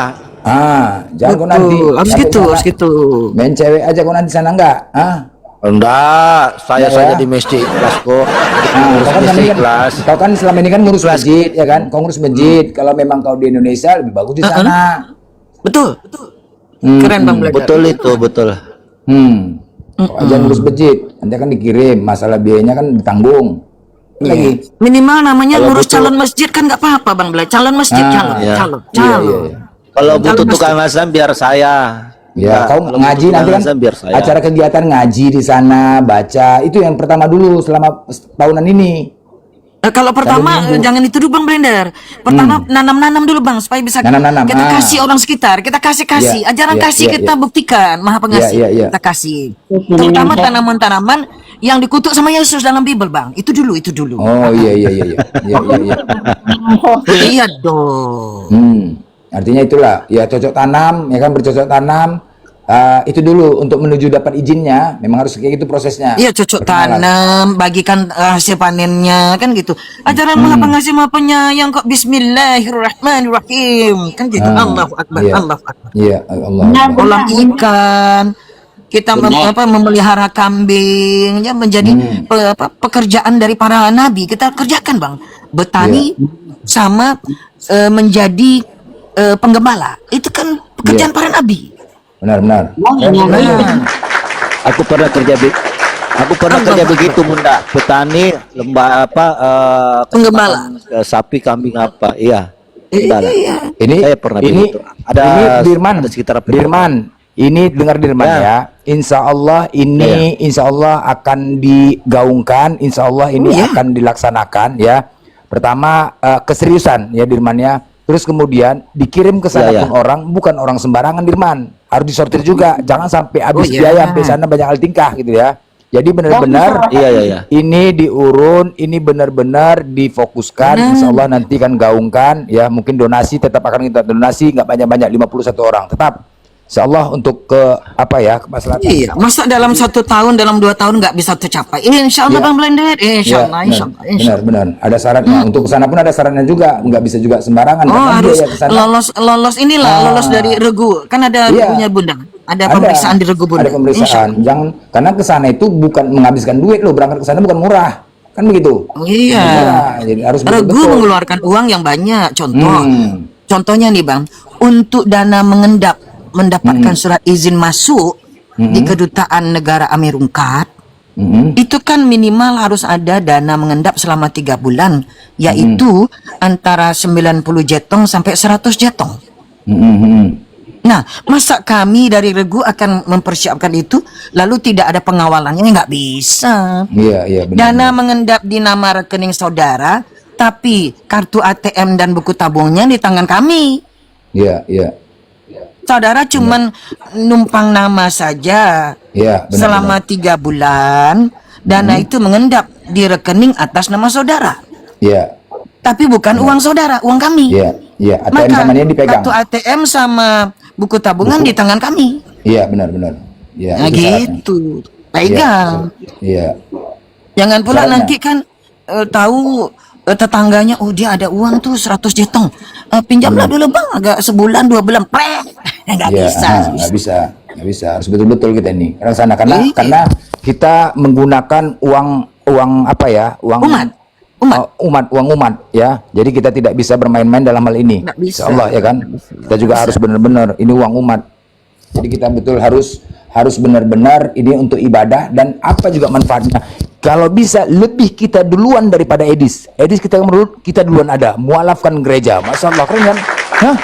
jangan kau nanti Harus sampai gitu, sana harus gitu. main cewek aja kau nanti sana enggak? Enggak, saya Ya, saja ya. di masjid ikhlas kok. Kau Ngurus kan selama masjid ini kan, ikhlas. kau kan selama ini kan ngurus masjid ya kan? Kau ngurus masjid. Kalau memang kau di Indonesia lebih bagus di sana. Betul. Keren Bang Belajar. Betul itu, betul. Kau aja ngurus masjid, nanti akan dikirim. Masalah biayanya kan ditanggung. Lagi. Minimal namanya Kalau ngurus butuh- calon masjid kan nggak apa-apa Bang Belajar. Calon masjid, calon. Iya. Kalau butuh Kalau tukang azan biar saya. Ya, kau kalau ngaji butuh nanti tukang kan azan biar saya. acara kegiatan ngaji di sana, baca. Itu yang pertama dulu selama tahunan ini. Kalau pertama jangan itu dulu Bang Blender. Pertama nanam-nanam dulu Bang supaya bisa Nanam-nanam, kita kasih orang sekitar. Kita kasih Iya, ajaran iya, kasih iya, kita iya. buktikan Maha Pengasih. Iya. Kita kasih. Terutama tanaman-tanaman yang dikutuk sama Yesus dalam Bible Bang. Itu dulu. Oh iya. Iya dong. Artinya itulah ya, cocok tanam ya kan, bercocok tanam. Itu dulu untuk menuju dapat izinnya, memang harus kayak gitu prosesnya. Iya cocok Perkenalan. tanam, bagikan hasil panennya kan gitu. Ajaran Maha Pengasih Maha Penyayang kok Bismillahirrahmanirrahim kan gitu. Allahu Akbar, Iya. Allahu Akbar. Iya, Allah. Kolam ikan, kita memelihara kambing, ya menjadi pekerjaan dari para nabi. Kita kerjakan Bang, bertani sama menjadi penggembala. Itu kan pekerjaan para nabi. Benar. Aku pernah kerja begitu Bunda, petani, Penggembala. sapi, kambing apa, iya. Gembala. Ini Saya pernah ini begitu. ini Dirman, ada sekitar Dirman. Ini dengar Dirman ya. Insya Allah ini Insya Allah akan digaungkan, Insya Allah ini akan dilaksanakan ya. Pertama keseriusan ya Dirman ya. Terus kemudian dikirim ke sana pun orang, bukan orang sembarangan Dirman. Harus disortir juga, jangan sampai habis biaya sampai sana banyak hal tingkah gitu ya. Jadi benar-benar Iya. ini diurun, ini benar-benar difokuskan. Insya Allah nanti kan gaungkan ya. Mungkin donasi tetap akan kita donasi, nggak banyak-banyak 51 orang. Tetap Insyaallah untuk ke apa ya, kemaslahatan. Iya, masa dalam 1 tahun, dalam 2 tahun nggak bisa tercapai? Insya Allah Iya. Bang Blender, insya Allah, insya Allah, insya Allah. Benar. Ada syaratnya. Untuk kesana pun ada syaratnya juga. Nggak bisa juga sembarangan. Oh, karena harus biaya kesana lolos inilah, lolos dari regu. Kan ada Iya. regunya Bunda. Ada pemeriksaan di regu Bunda. Ada pemeriksaan. Jangan, karena kesana itu bukan menghabiskan duit loh. Berangkat kesana bukan murah. Kan begitu. Oh, iya. Murah. Jadi harus Regu betul-betul. mengeluarkan uang yang banyak. Contoh, Hmm. contohnya nih Bang, untuk dana mengendap, mendapatkan surat izin masuk di kedutaan negara Amerika, itu kan minimal harus ada dana mengendap selama 3 bulan, yaitu antara 90 jetong sampai 100 jetong. Nah, masa kami dari regu akan mempersiapkan itu, lalu tidak ada pengawalannya? Nggak bisa. Iya, benar. Dana mengendap di nama rekening saudara, tapi kartu ATM dan buku tabungnya di tangan kami. Iya. Saudara cuman numpang nama saja. Iya, benar. Selama 3 bulan, dana itu mengendap di rekening atas nama saudara. Iya. Tapi bukan uang saudara, uang kami. Iya. ATM Maka sama dia dipegang. kartu ATM sama buku tabungan di tangan kami. Iya, benar. Iya, Nah itu syaratnya. gitu, pegang. Iya. Jangan pula Syaratnya. nanti kan tahu tetangganya, oh dia ada uang tuh 100 jetong, pinjamlah dulu bang, agak sebulan 2 bulan, prek, nggak Iya, bisa. nggak bisa. Harus betul-betul kita ini. Karena sana Iya. karena kita menggunakan uang apa ya? Uang uang umat ya. Jadi kita tidak bisa bermain-main dalam hal ini. Nggak bisa. Insyaallah ya kan. Kita juga harus benar-benar ini uang umat. Jadi kita betul harus benar-benar ini untuk ibadah dan apa juga manfaatnya. Kalau bisa lebih kita duluan daripada Edis. Edis kita duluan ada, mualafkan gereja. Masya Allah, keren kan? Hah?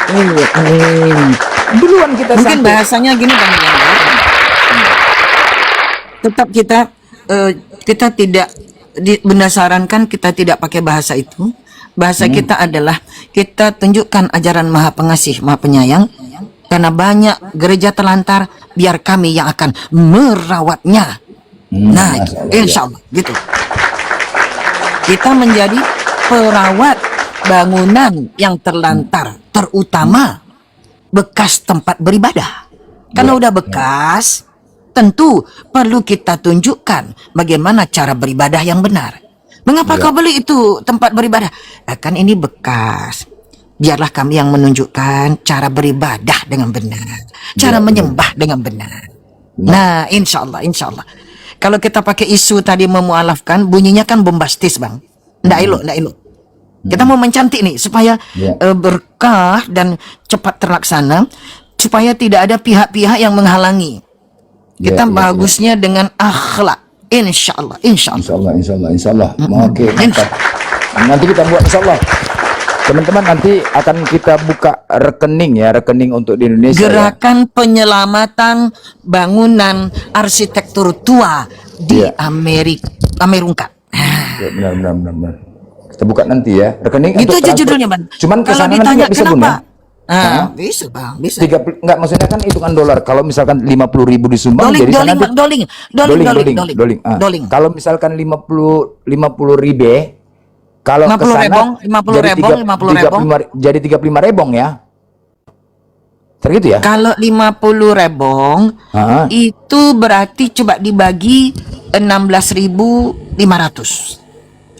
Duluan kita Mungkin sampai. bahasanya gini bang, tetap kita tidak berdasarkan kita tidak pakai bahasa itu. Bahasa kita adalah kita tunjukkan ajaran Maha Pengasih, Maha Penyayang. Karena banyak gereja terlantar, biar kami yang akan merawatnya. Nah, Masya Allah, insya Allah gitu. Kita menjadi perawat bangunan yang terlantar, terutama bekas tempat beribadah. Karena udah bekas, tentu perlu kita tunjukkan bagaimana cara beribadah yang benar. Mengapa kau beli itu tempat beribadah? Kan ini bekas. Biarlah kami yang menunjukkan cara beribadah dengan benar, cara menyembah dengan benar. Nah, insya Allah. Kalau kita pakai isu tadi memualafkan, bunyinya kan bombastis bang. Nggak elok. Kita mau mencantik nih supaya berkah dan cepat terlaksana, supaya tidak ada pihak-pihak yang menghalangi. Kita bagusnya dengan akhlak. Insya Allah. Insyaallah. Oke, mantap. Nanti kita buat insyaallah. Teman-teman, nanti akan kita buka rekening untuk di Indonesia. Gerakan penyelamatan bangunan arsitektur tua di Amerika. Ya, benar. Kita buka nanti ya rekening. Itu untuk aja transfer. judulnya bang. Cuman Kalau kesana nanti ditanya nggak bisa kenapa? Bun, ya? Bisa bang, bisa. Enggak, maksudnya kan hitungan dolar. Kalau misalkan 50.000 disumbang Doling. doling. Kalau misalkan 50 ribu, kalau 50 kesana rebong, 50 rebong, 50 rebong. jadi 35 rebong ya. Segitu ya? Kalau 50 rebong itu berarti coba dibagi 16.500.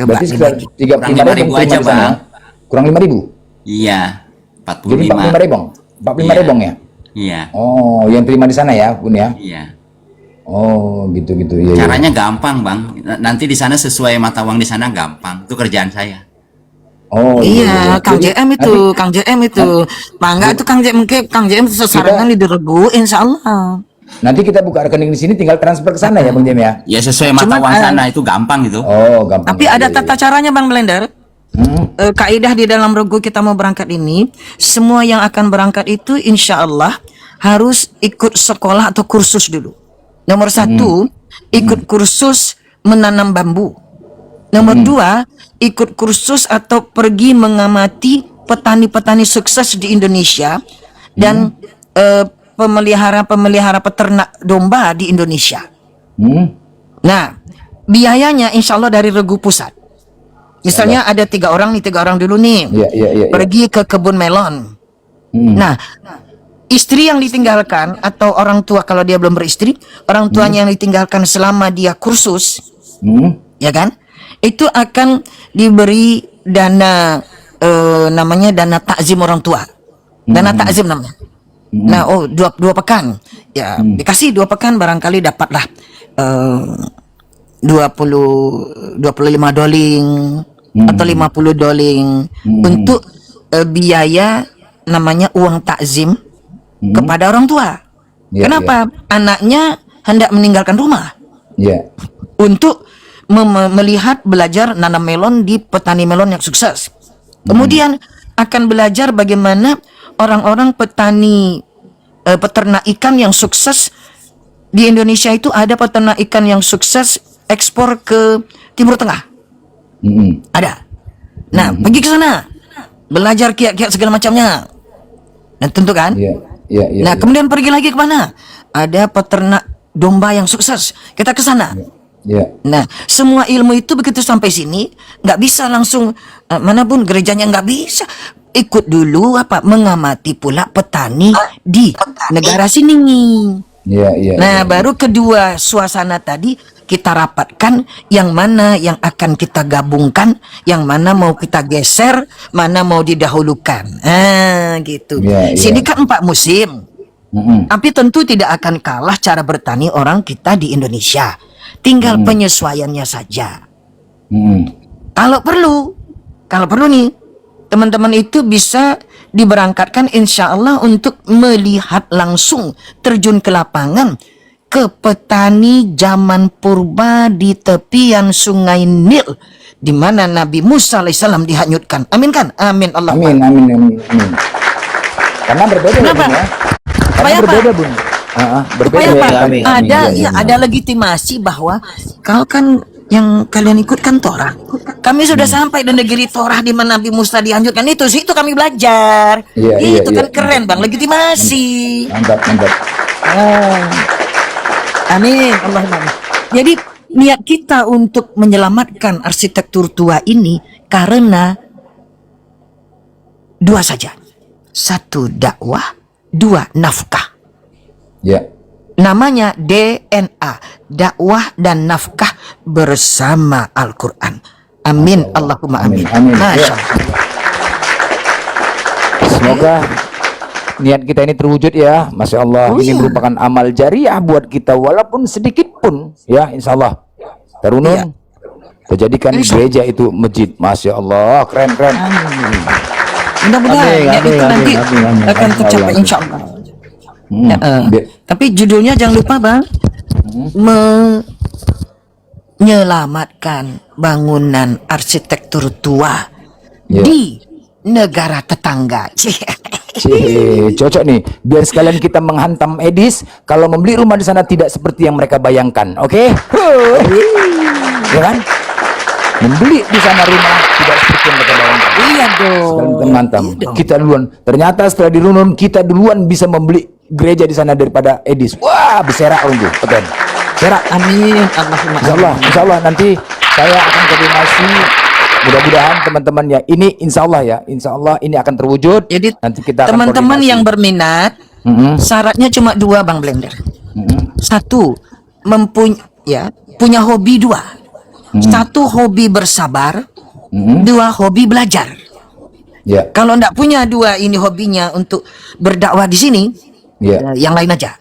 Coba Berarti sekitar dibagi. 35 Kurang rebong 5.000 aja, cuma di sana. Bang. Kurang 5.000. Iya, Jadi 45. 45 rebong. 45 Iya. rebong ya? Iya. Oh, yang terima di sana ya, Bun ya? Iya. Oh, gitu. Iya. Caranya gampang, Bang. Nanti di sana sesuai mata uang di sana gampang. Itu kerjaan saya. Oh, Iya, Kang Jadi, JM itu. Bangga itu Kang JM itu sesarangan di Regu, insya Allah. nanti kita buka rekening di sini, tinggal transfer ke sana ya, Bang Jem ya? Ya sesuai mata Cuman, uang sana itu gampang gitu. Oh, gampang. Tapi ada Iya. tata caranya Bang Blender. Kaidah di dalam Regu kita mau berangkat ini, semua yang akan berangkat itu insya Allah harus ikut sekolah atau kursus dulu. Nomor 1, ikut kursus menanam bambu. Nomor 2, ikut kursus atau pergi mengamati petani-petani sukses di Indonesia dan pemelihara peternak domba di Indonesia. Nah, biayanya insya Allah dari Regu Pusat. Misalnya ada 3 orang dulu nih, Iya. pergi ke kebun melon. Nah, istri yang ditinggalkan atau orang tua kalau dia belum beristri, orang tuanya yang ditinggalkan selama dia kursus, ya kan? Itu akan diberi dana namanya dana takzim orang tua. Dana takzim namanya. Nah, dua pekan. Ya, dikasih 2 pekan barangkali dapatlah 25 doling atau 50 doling untuk biaya namanya uang takzim kepada orang tua. Ya, Kenapa? Anaknya hendak meninggalkan rumah Ya. untuk melihat belajar nanam melon di petani melon yang sukses. Kemudian akan belajar bagaimana orang-orang petani peternak ikan yang sukses di Indonesia. Itu ada peternak ikan yang sukses ekspor ke Timur Tengah. Ada. Nah, pergi ke sana. Belajar kiat-kiat segala macamnya. Dan tentu kan? Ya. Nah, kemudian pergi lagi ke mana? Ada peternak domba yang sukses. Kita ke sana. Ya. Nah, semua ilmu itu begitu sampai sini nggak bisa langsung manapun gerejanya, nggak bisa. Ikut dulu mengamati pula petani di negara sini. Ya. Nah, baru kedua suasana tadi kita rapatkan yang mana yang akan kita gabungkan, yang mana mau kita geser, mana mau didahulukan. Gitu. Ya. Sini kan 4 musim. Tapi tentu tidak akan kalah cara bertani orang kita di Indonesia. Tinggal penyesuaiannya saja. Kalau perlu nih, teman-teman itu bisa diberangkatkan insya Allah untuk melihat langsung, terjun ke lapangan, ke petani zaman purba di tepian sungai Nil, di mana Nabi Musa alaihissalam dihanyutkan. Amin kan? Amin Allah. Amin. Karena berbeda Kenapa? ya, Bun, ya. Karena Supaya apa? berbeda, Bun. Berbeda. Supaya apa? Amin. Ada legitimasi bahwa kalau kan yang kalian ikutkan Torah. Kami sudah sampai di negeri Torah di mana Nabi Musa dianjurkan itu kami belajar. Iya, Itu kan iya. keren Bang, legitimasi. Mantap. Amin, Allahumma. Jadi niat kita untuk menyelamatkan arsitektur tua ini karena 2 saja. 1 dakwah, 2 nafkah. Ya. Namanya DNA, dakwah dan nafkah bersama Al-Quran. Amin, Allahumma amin. Amin. Masya Ya. Allah. Semoga niat kita ini terwujud ya, Masya Allah. Ini merupakan amal jariah buat kita walaupun sedikit pun ya, insya Allah. Terunun, terjadikan gereja itu masjid. Masya Allah, keren. Mudah-mudahan Amin, niat itu amin, nanti amin. akan tercapai insya Allah. Tapi judulnya jangan lupa Bang, menyelamatkan bangunan arsitektur tua di negara tetangga. Cocok nih, biar sekalian kita menghantam Edis kalau membeli rumah di sana tidak seperti yang mereka bayangkan, oke? Ya kan? Membeli di sana rumah tidak seperti yang mereka bayangkan. Iya dong. Sekalian kita menghantam. Iya dong. Kita duluan. Ternyata setelah dirunun kita duluan bisa membeli gereja di sana daripada Edis. Wah, berserak orang tuh, betul. Serak. Amin, Allahumma Insya Allah nanti saya akan koordinasi. Mudah-mudahan teman-teman ya, ini insya Allah ini akan terwujud. Jadi nanti kita akan teman-teman koordinasi. yang berminat, syaratnya cuma 2 Bang Blender. 1, punya hobi 2. 1 hobi bersabar, 2 hobi belajar. Ya, Kalau enggak punya 2 ini hobinya untuk berdakwah di sini, ya, yang lain aja.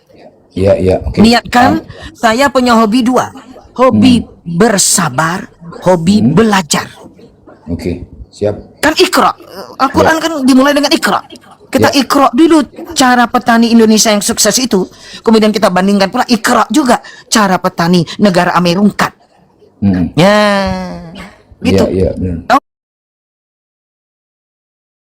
ya, oke. Niatkan saya punya hobi 2, hobi bersabar, hobi belajar. Oke, siap. Kan Iqra, Al-Quran kan dimulai dengan Iqra. Kita Iqra dulu cara petani Indonesia yang sukses itu, kemudian kita bandingkan pula Iqra juga cara petani negara Amerika. Ya, gitu. Iya, benar.